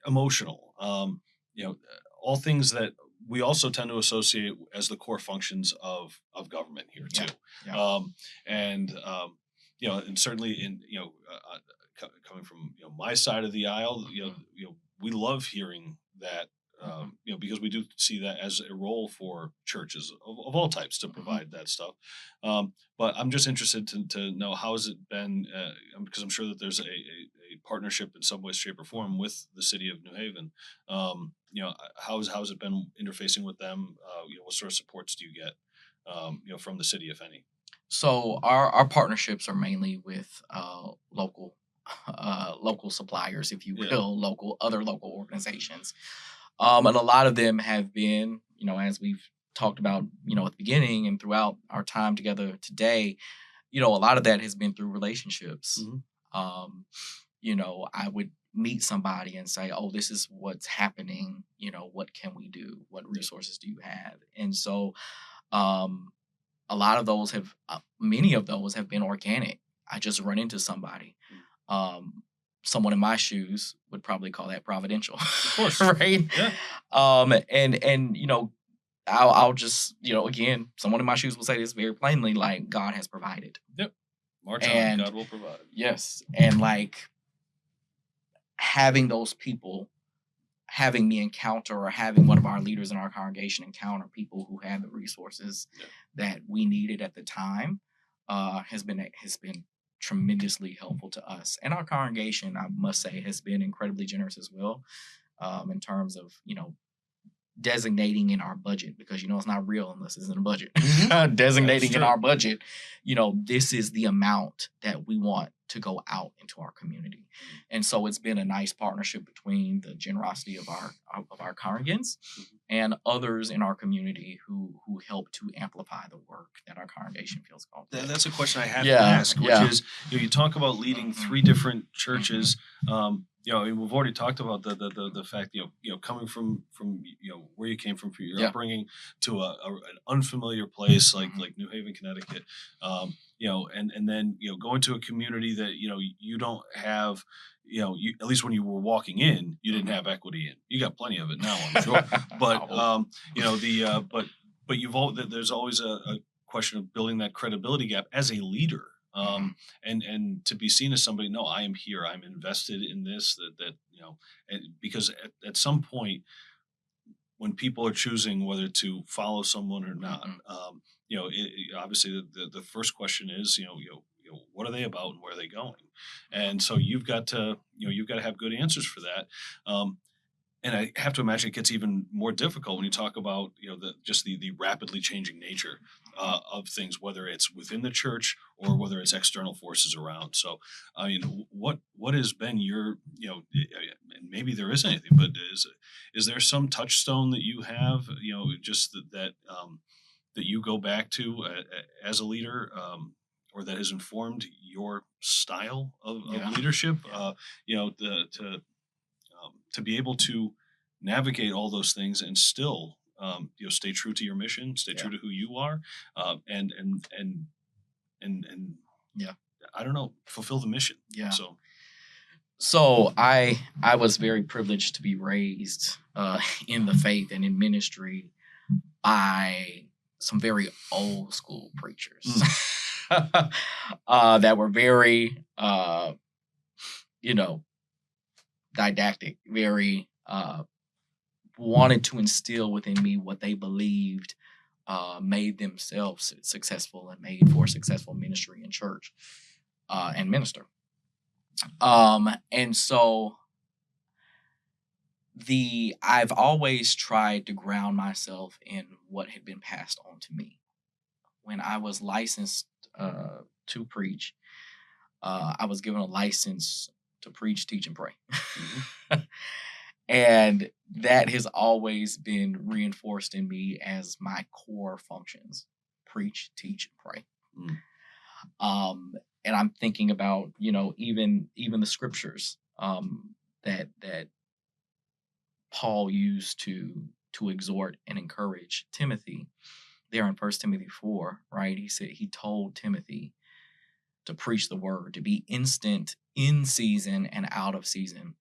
emotional, all things that we also tend to associate as the core functions of government here too. And certainly in coming from my side of the aisle, we love hearing that, because we do see that as a role for churches of all types to provide that stuff. But I'm just interested to know, how has it been, because I'm sure that there's a partnership in some way, shape, or form with the city of New Haven. How has it been interfacing with them? What sort of supports do you get, from the city, if any? So our partnerships are mainly with local suppliers, if you will, other local organizations. And a lot of them have been, as we've talked about, at the beginning and throughout our time together today, a lot of that has been through relationships. I would meet somebody and say, oh, this is what's happening. What can we do? What resources do you have? And so a lot of those many of those have been organic. I just run into somebody. Someone in my shoes would probably call that providential. Of course. Right? Yeah. And I'll just, again, someone in my shoes will say this very plainly, like, God has provided. Yep. March on, God will provide. Yes. And having those people, having me encounter, or having one of our leaders in our congregation encounter people who had the resources that we needed at the time, has been tremendously helpful to us. And our congregation, I must say, has been incredibly generous as well, in terms of, designating in our budget, because it's not real unless it's in a budget. Designating in our budget, this is the amount that we want to go out into our community. And so it's been a nice partnership between the generosity of our congregants and others in our community who help to amplify the work that our congregation feels called. That's a question I have to ask, which is, you talk about leading 3 different churches. I mean, we've already talked about the fact, coming from where you came from for your Yeah. upbringing to an unfamiliar place Mhm. like New Haven, Connecticut. And then going to a community that you don't have. At least when you were walking in, you didn't Mhm. have equity in. You got plenty of it now, I'm sure. But I hope. there's always a question of building that credibility gap as a leader. Mhm. And to be seen as somebody, no, I am here, I'm invested in this, and because at some point when people are choosing whether to follow someone or not, Mhm. obviously the first question is, what are they about and where are they going? And so you've got to have good answers for that. And I have to imagine it gets even more difficult when you talk about the rapidly changing nature of things, whether it's within the church or whether it's external forces around. So, I mean, what has been your and maybe there isn't anything, but is there some touchstone that you have just that you go back to as a leader? Or that has informed your style of Yeah. leadership, Yeah. to be able to navigate all those things and still stay true to your mission, stay Yeah. true to who you are, and Yeah. I don't know, fulfill the mission. Yeah. So So I was very privileged to be raised in the faith and in ministry by some very old school preachers that were very didactic, very wanted to instill within me what they believed made themselves successful and made for successful ministry in church and minister. And so I've always tried to ground myself in what had been passed on to me. When I was licensed to preach, I was given a license to preach, teach, and pray. And that has always been reinforced in me as my core functions: preach, teach, and pray. Mm. And I'm thinking about, even the scriptures that Paul used to exhort and encourage Timothy there in 1 Timothy 4, right? He told Timothy to preach the word, to be instant in season and out of season,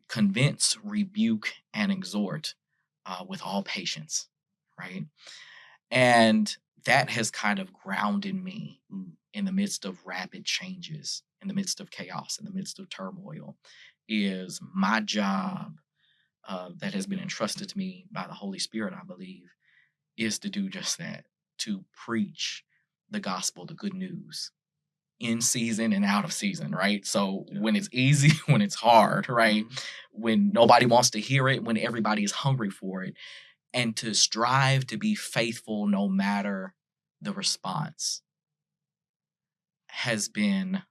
convince, rebuke, and exhort with all patience, right? And that has kind of grounded me in the midst of rapid changes, in the midst of chaos, in the midst of turmoil. Is my job that has been entrusted to me by the Holy Spirit, I believe, is to do just that, to preach the gospel, the good news, in season and out of season, right? So when it's easy, when it's hard, right? When nobody wants to hear it, when everybody is hungry for it, and to strive to be faithful no matter the response has been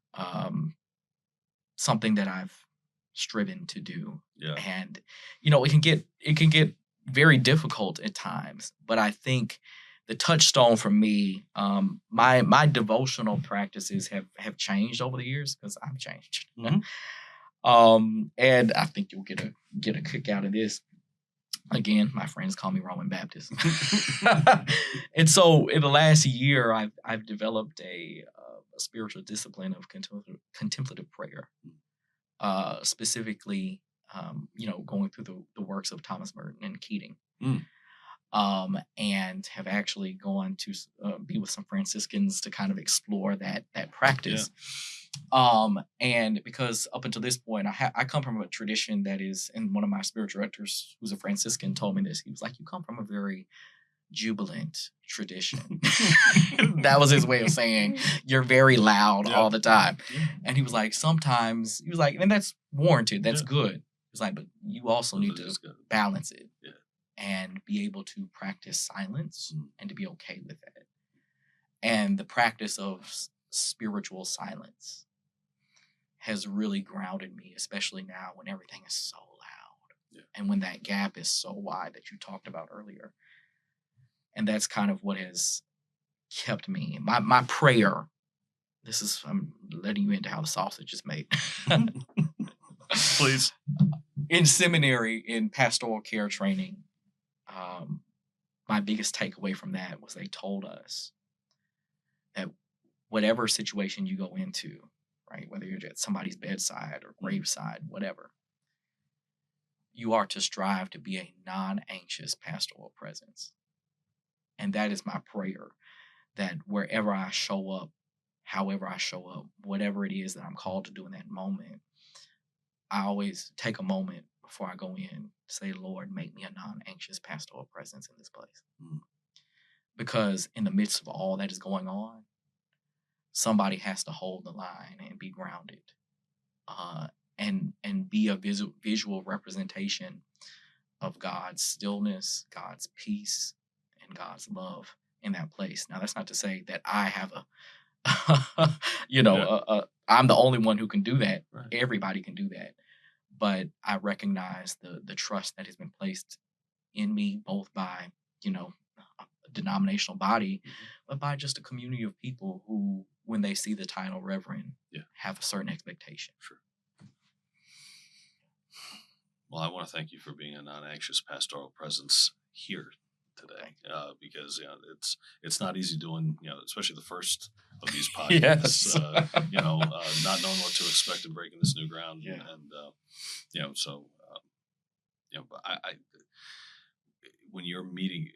something that I've striven to do. Yeah. And it can get very difficult at times, but I think the touchstone for me, my devotional practices have changed over the years because I've changed. And I think you'll get a kick out of this. Again, my friends call me Roman Baptist. And so in the last year, I've developed a spiritual discipline of contemplative prayer, specifically, going through the works of Thomas Merton and Keating. And have actually gone to be with some Franciscans to kind of explore that practice. And because up until this point, I come from a tradition that is, and one of my spiritual directors, who's a Franciscan, told me this. He was like, "You come from a very jubilant tradition." That was his way of saying you're very loud all the time. And he was like, sometimes he was like, and that's warranted. That's good. He was like, but you also need to balance it and be able to practice silence and to be okay with that. And the practice of spiritual silence has really grounded me, especially now when everything is so loud and when that gap is so wide that you talked about earlier. And that's kind of what has kept me. My prayer, I'm letting you into how the sausage is made. Please. In seminary, in pastoral care training, my biggest takeaway from that was they told us that whatever situation you go into, right, whether you're at somebody's bedside or graveside, whatever, you are to strive to be a non-anxious pastoral presence. And that is my prayer, that wherever I show up, however I show up, whatever it is that I'm called to do in that moment, I always take a moment before I go in, say, Lord, make me a non-anxious pastoral presence in this place. Because in the midst of all that is going on, somebody has to hold the line and be grounded, and be a visual representation of God's stillness, God's peace, and God's love in that place. Now, that's not to say that I have I'm the only one who can do that. Right. Everybody can do that. But I recognize the trust that has been placed in me, both by, a denominational body, but by just a community of people who, when they see the title Reverend, have a certain expectation. Sure. Well, I want to thank you for being a non-anxious pastoral presence here today, because it's not easy doing, especially the first of these podcasts. Yes. Not knowing what to expect and breaking this new ground, but I when you're meeting,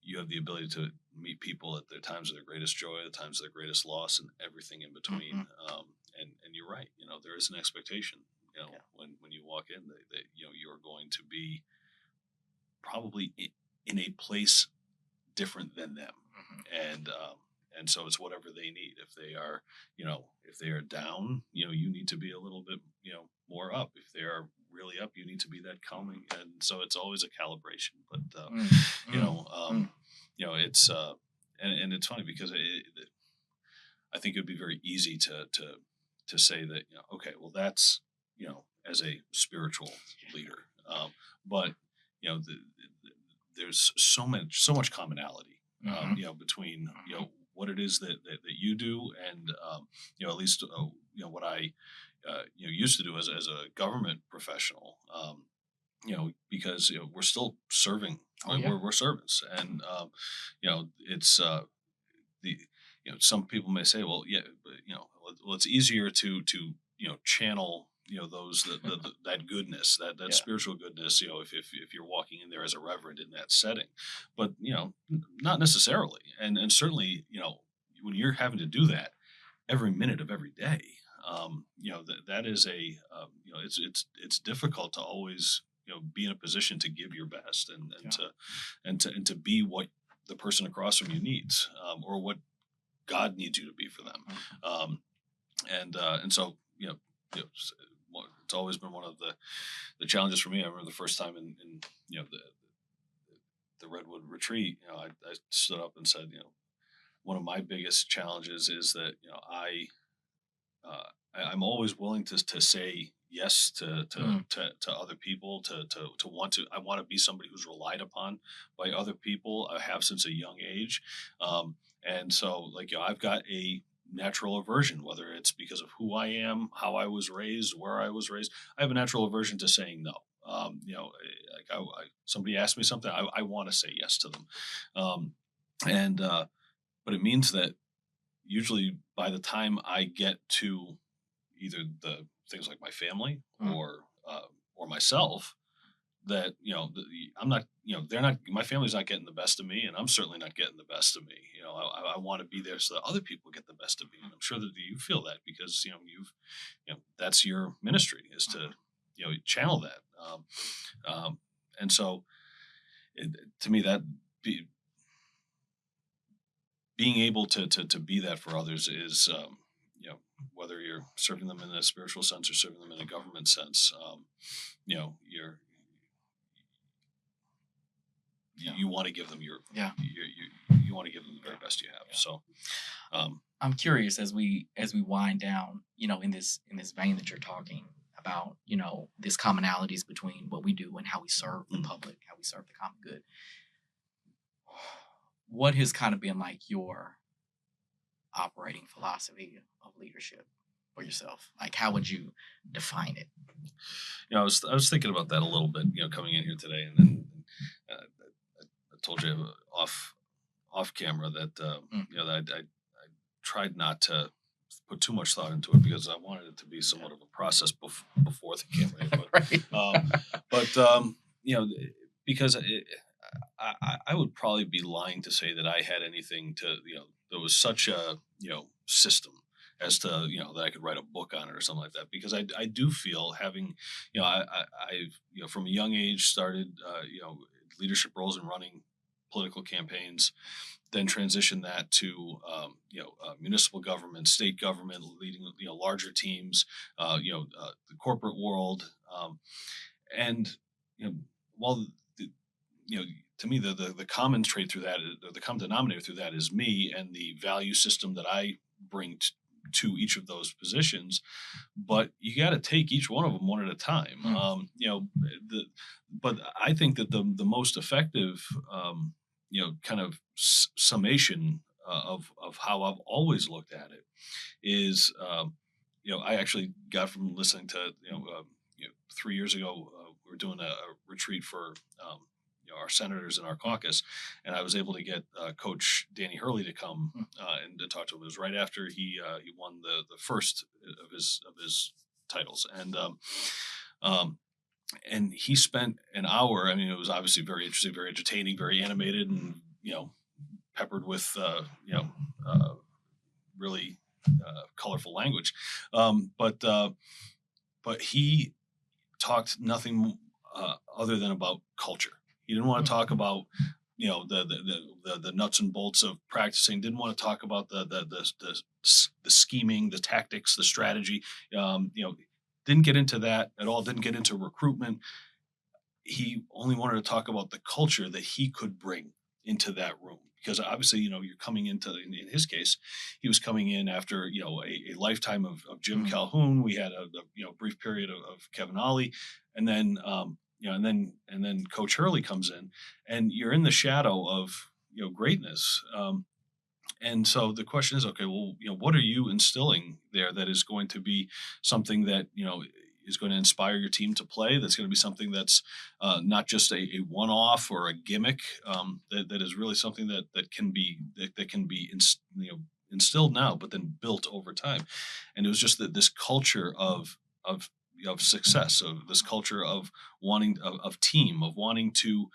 you have the ability to meet people at their times of their greatest joy, the times of their greatest loss, and everything in between. And you're right. There is an expectation. When you walk in, that you're going to be probably in a place different than them, and so it's whatever they need. If they are, if they are down, you need to be a little bit, more up. If they are really up, you need to be that calming. And so it's always a calibration. But it's and it's funny because I think it'd be very easy to say that, okay, well, that's, as a spiritual leader, but there's so much commonality, between what it is that you do, and at least what I used to do as a government professional, because we're still serving. We're servants, and it's the some people may say, well, but it's easier to channel those that goodness, that spiritual goodness, if you're walking in there as a reverend in that setting, but not necessarily, and certainly when you're having to do that every minute of every day, that is it's difficult to always be in a position to give your best, and to be what the person across from you needs, or what God needs you to be for them, and so it's always been one of the challenges for me. I remember the first time in the Redwood retreat, I stood up and said, one of my biggest challenges is that I'm always willing to say yes to other people, I want to be somebody who's relied upon by other people. I have since a young age, and so I've got a natural aversion, whether it's because of who I am, how I was raised, where I was raised. I have a natural aversion to saying no. Somebody asks me something, I want to say yes to them, but it means that usually by the time I get to either the things like my family or myself, that I'm not, they're not, my family's not getting the best of me, and I'm certainly not getting the best of me. I want to be there so that other people get the best of me, and I'm sure that you feel that because you've that's your ministry, is to channel that, and so to me, that being able to be that for others is, whether you're serving them in a spiritual sense or serving them in a government sense, you want to give them you want to give them the very best you have. So I'm curious, as we wind down, in this vein that you're talking about, this commonalities between what we do and how we serve the public, how we serve the common good. What has kind of been like your operating philosophy of leadership for yourself? Like, how would you define it? I was thinking about that a little bit, coming in here today, and then I told you off camera that that I tried not to put too much thought into it because I wanted it to be somewhat of a process before the camera. Right. But because I would probably be lying to say that I had anything to there was such a system as to that I could write a book on it or something like that, because I do feel having I've from a young age started leadership roles and running political campaigns, then transition that to municipal government, state government, leading larger teams, the corporate world, and while the, to me the common trait through that, the common denominator through that is me and the value system that I bring to each of those positions. But you got to take each one of them one at a time. But I think that the most effective kind of summation of how I've always looked at it is I actually got from listening to 3 years ago, we were doing a retreat for our senators in our caucus, and I was able to get Coach Danny Healey to come and to talk to him. It was right after he won the first of his titles, and he spent an hour. I mean, it was obviously very interesting, very entertaining, very animated, and peppered with really colorful language. But he talked nothing other than about culture. He didn't want to talk about the nuts and bolts of practicing. Didn't want to talk about the scheming, the tactics, the strategy. Didn't get into that at all. Didn't get into recruitment. He only wanted to talk about the culture that he could bring into that room. Because obviously, you're coming into, in his case, he was coming in after, a lifetime of Jim Calhoun. We had a brief period of Kevin Ollie, and then, and then Coach Healey comes in, and you're in the shadow of, greatness. And so the question is, okay, well, what are you instilling there that is going to be something that, is going to inspire your team to play? That's going to be something that's not just a one-off or a gimmick. That is really something that can be instilled now, but then built over time. And it was just that this culture of success, of this culture of wanting of team, of wanting to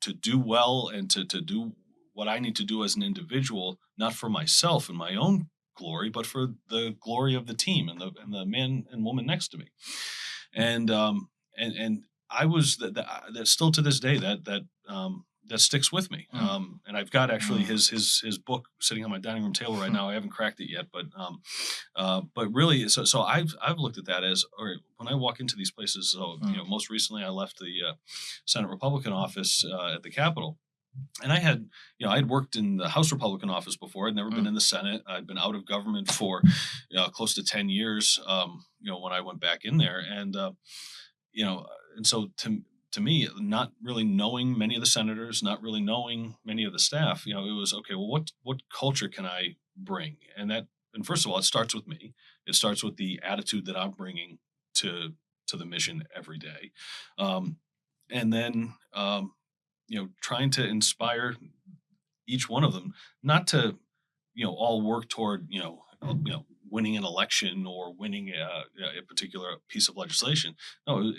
to do well and to do what I need to do as an individual, not for myself and my own glory, but for the glory of the team and the man and woman next to me. And I was that still to this day that sticks with me. And I've got actually his book sitting on my dining room table right now. I haven't cracked it yet, but really, so I've looked at that as, or when I walk into these places. So most recently I left the Senate Republican office at the Capitol. And I had worked in the House Republican office before. I'd never been in the Senate. I'd been out of government for close to 10 years. When I went back in there, and and so to me, not really knowing many of the senators, not really knowing many of the staff, it was okay. Well, what culture can I bring? And first of all, it starts with me. It starts with the attitude that I'm bringing to the mission every day, and then. Trying to inspire each one of them, not to, all work toward, winning an election or winning a particular piece of legislation. No,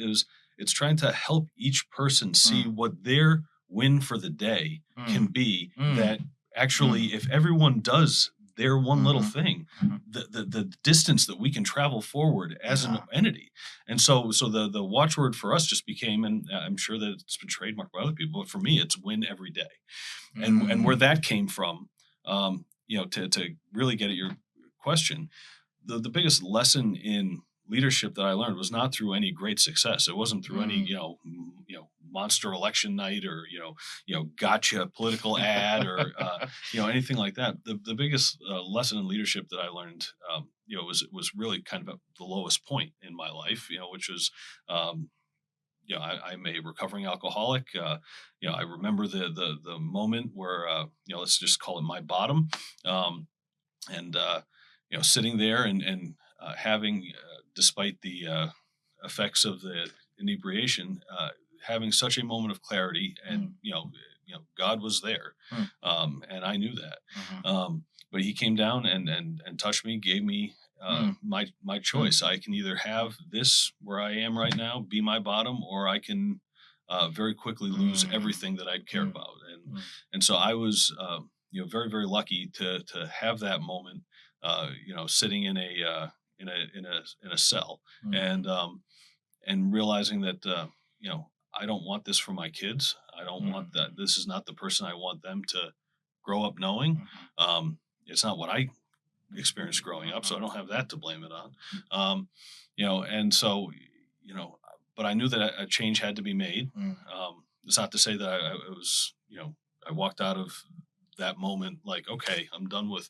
it's trying to help each person see what their win for the day can be. That actually, if everyone does their one little thing, the distance that we can travel forward as an entity. And so the watchword for us just became, and I'm sure that it's been trademarked by other people, but for me, it's win every day. And where that came from, to really get at your question, the biggest lesson in leadership that I learned was not through any great success. It wasn't through any, monster election night or, gotcha political ad or, anything like that. The biggest lesson in leadership that I learned, was really kind of the lowest point in my life, which was, I'm a recovering alcoholic. I remember the moment where, let's just call it my bottom. And sitting there and having, despite the effects of the inebriation, having such a moment of clarity, and God was there, Mm. and I knew that. Mhm. But He came down and touched me, gave me Mm. my choice. I can either have this where I am right now, be my bottom, or I can very quickly lose Mm. everything that I care Mm. about. Mm. And so I was very, very lucky to have that moment. Sitting in a cell, Mhm. and realizing that I don't want this for my kids. I don't want that. Mhm. This is not the person I want them to grow up knowing. Mhm. It's not what I experienced growing up, so I don't have that to blame it on. And so but I knew that a change had to be made. Mm. It's not to say that I was I walked out of that moment like, okay, I'm done with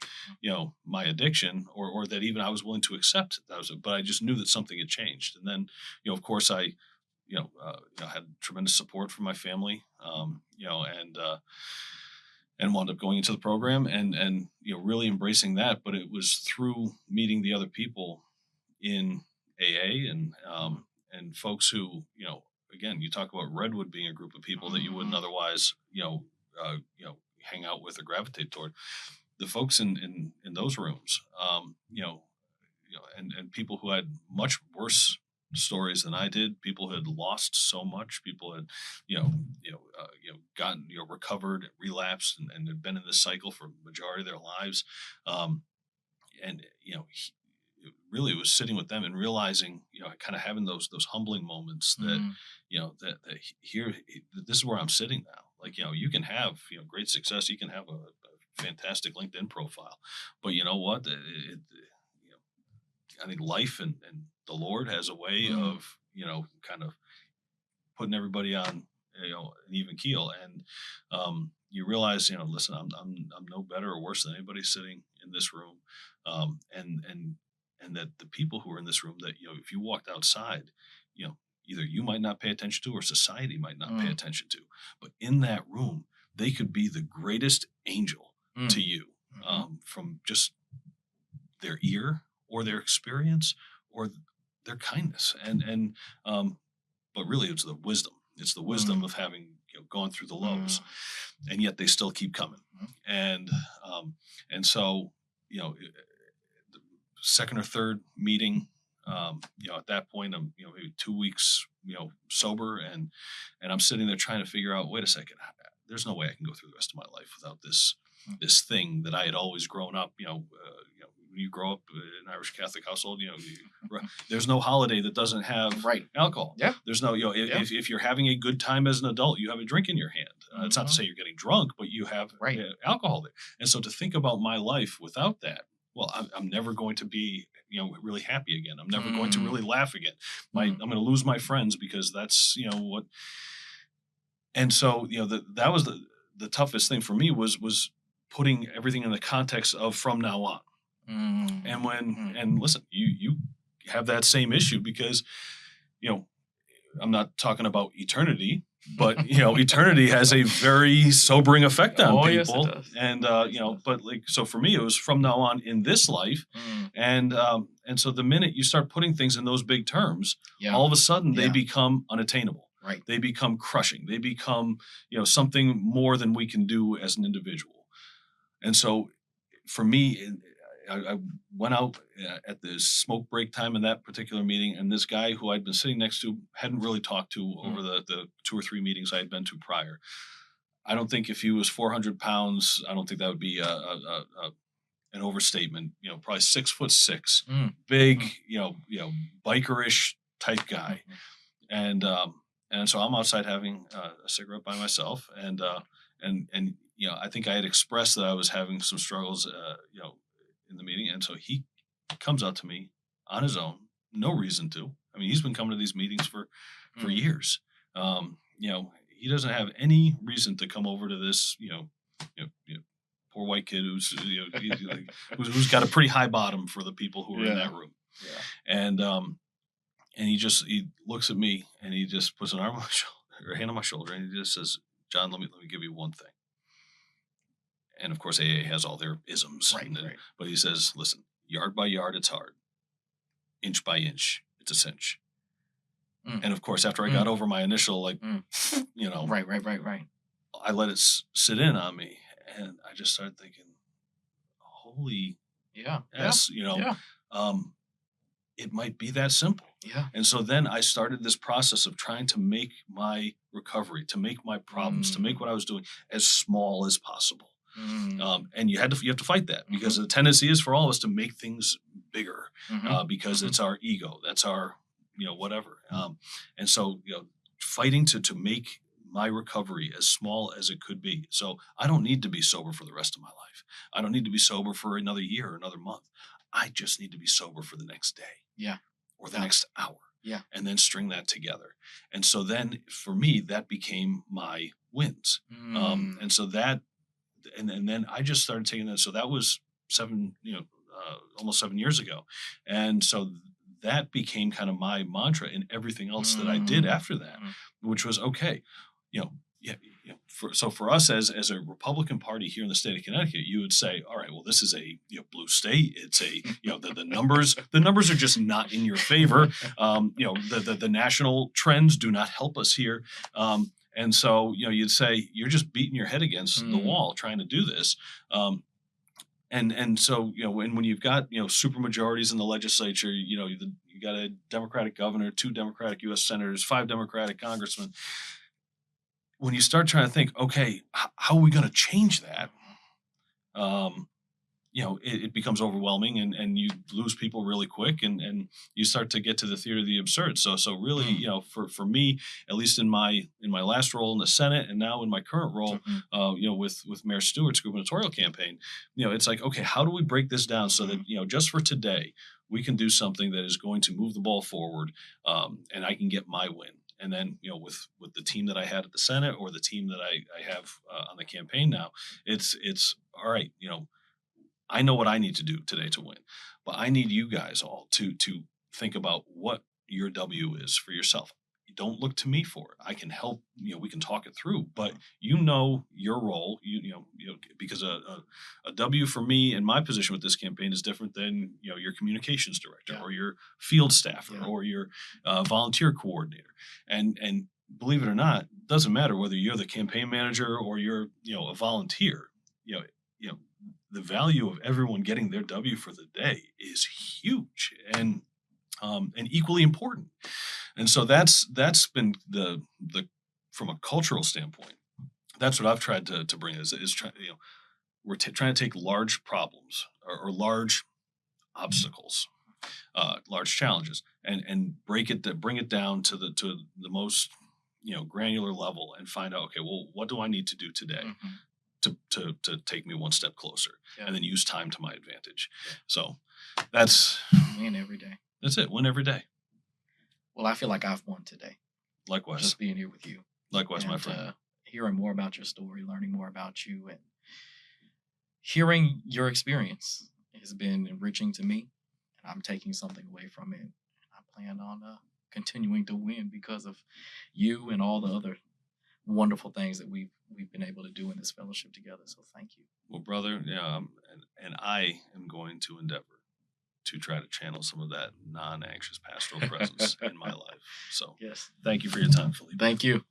my addiction, or that even I was willing to accept that was it. But I just knew that something had changed. And then of course I had tremendous support from my family, and wound up going into the program, and really embracing that. But it was through meeting the other people in AA, and folks who again, you talk about Redwood being a group of people that you wouldn't Mhm. otherwise hang out with or gravitate toward. The folks in those rooms, and people who had much worse stories than I did, people who had lost so much, people had, gotten, recovered, relapsed, and had been in this cycle for majority of their lives. And, it really was sitting with them and realizing, kind of having those humbling moments that, Mm. that here, this is where I'm sitting now. Like, you can have, great success. You can have a fantastic LinkedIn profile, but you know what? I think life and the Lord has a way Mm. of, kind of putting everybody on, an even keel. And you realize, listen, I'm no better or worse than anybody sitting in this room. And that the people who are in this room, that, if you walked outside, either you might not pay attention to, or society might not pay Mm. attention to. But in that room, they could be the greatest angel Mm. to you, Mhm. from just their ear or their experience or their kindness. And but really it's the wisdom. It's the wisdom Mm. of having gone through the Mm. lows, and yet they still keep coming. Mhm. And um and so the second or third meeting, at that point I'm maybe 2 weeks sober, and I'm sitting there trying to figure out, wait a second, there's no way I can go through the rest of my life without Mm. this thing that I had always grown up. When you grow up in an Irish Catholic household, there's no holiday that doesn't have Right. alcohol. Yeah. There's no, Yeah. if you're having a good time as an adult, you have a drink in your hand. It's not to Mhm. say you're getting drunk, but you have Right. alcohol there. And so to think about my life without that, well, I'm never going to be, really happy again. I'm never going to Mm. really laugh again. I'm Mm. going to lose my friends, because that's, what. And so, that was the toughest thing for me, was putting everything in the context of from now on. Mm. Mm. And listen, you have that same issue, because, you know, I'm not talking about eternity, but eternity has a very sobering effect on Oh, yes, it people. does. And Yes, it does. but like, so for me, it was from now on in this life. Mm. And so the minute you start putting things in those big terms, Yeah. all of a sudden they Yeah. become unattainable. Right. They become crushing. They become, something more than we can do as an individual. And so for me, I went out at the smoke break time in that particular meeting, and this guy who I'd been sitting next to hadn't really talked to over the 2 or 3 meetings I had been to prior. I don't think if he was 400 pounds, I don't think that would be an overstatement. Probably 6'6", Mm. big, Mhm. bikerish type guy. Mhm. And so I'm outside having a cigarette by myself, and I think I had expressed that I was having some struggles, in the meeting, and so he comes out to me on his own, no reason to. I mean, he's been coming to these meetings for Mm. years. He doesn't have any reason to come over to this, poor white kid who's who's got a pretty high bottom for the people who are in Yeah. that room. Yeah. And he looks at me, and he just puts an arm on my shoulder, or hand on my shoulder, and he just says, "John, let me give you one thing." And of course, AA has all their isms. Right. Right. But he says, "Listen, yard by yard, it's hard. Inch by inch, it's a cinch. Mm. And of course, after I got over my initial, like, you know, Right. I let it sit in on me, and I just started thinking, holy yes, you know, it might be that simple. Yeah. And so then I started this process of trying to make my recovery, to make my problems, to make what I was doing as small as possible. And you have to fight that, because the tendency is for all of us to make things bigger, because it's our ego, that's our, you know, whatever. And so, you know, fighting to make my recovery as small as it could be. So I don't need to be sober for the rest of my life. I don't need to be sober for another year or another month. I just need to be sober for the next day. Yeah. Or the next hour. Yeah. And then string that together. And so then for me, that became my wins. And so that, and then I just started taking that. So that was almost 7 years ago. And so that became kind of my mantra in everything else that I did after that, which was, okay, you know, for us as a Republican Party here in the state of Connecticut, you would say, all right, well, this is a blue state. It's a the numbers are just not in your favor. The national trends do not help us here. And so you'd say you're just beating your head against the wall trying to do this. And so when you've got super majorities in the legislature, you got a Democratic governor, 2 Democratic U.S. senators, 5 Democratic congressmen. When you start trying to think, okay, how are we going to change that? It becomes overwhelming, and you lose people really quick, and you start to get to the theater of the absurd. So really, for me, at least in my last role in the Senate, and now in my current role, with Mayor Stewart's gubernatorial campaign, it's like, okay, how do we break this down so that just for today we can do something that is going to move the ball forward, and I can get my win. And then, with the team that I had at the Senate, or the team that I have on the campaign now, it's all right. I know what I need to do today to win, but I need you guys all to think about what your W is for yourself. Don't look to me for it. I can help. We can talk it through, but your role. Because a W for me in my position with this campaign is different than your communications director, or your field staffer, or your volunteer coordinator. And believe it or not, it doesn't matter whether you're the campaign manager or you're a volunteer. The value of everyone getting their W for the day is huge and equally important. And so that's been the from a cultural standpoint, that's what I've tried to bring is trying, we're trying to take large problems or large obstacles, large challenges, and bring it down to the most granular level, and find out, okay, well, what do I need to do today to take me one step closer, and then use time to my advantage. So that's win every day. That's it. Win every day. Well, I feel like I've won today. Likewise. Just being here with you. Likewise, my friend. Hearing more about your story, learning more about you, and hearing your experience has been enriching to me, and I'm taking something away from it. And I plan on continuing to win because of you and all the other wonderful things that we've been able to do in this fellowship together. So thank you. Well, brother, and I am going to endeavor to try to channel some of that non-anxious pastoral presence in my life. So yes, thank you for your time, Philippe. Thank you.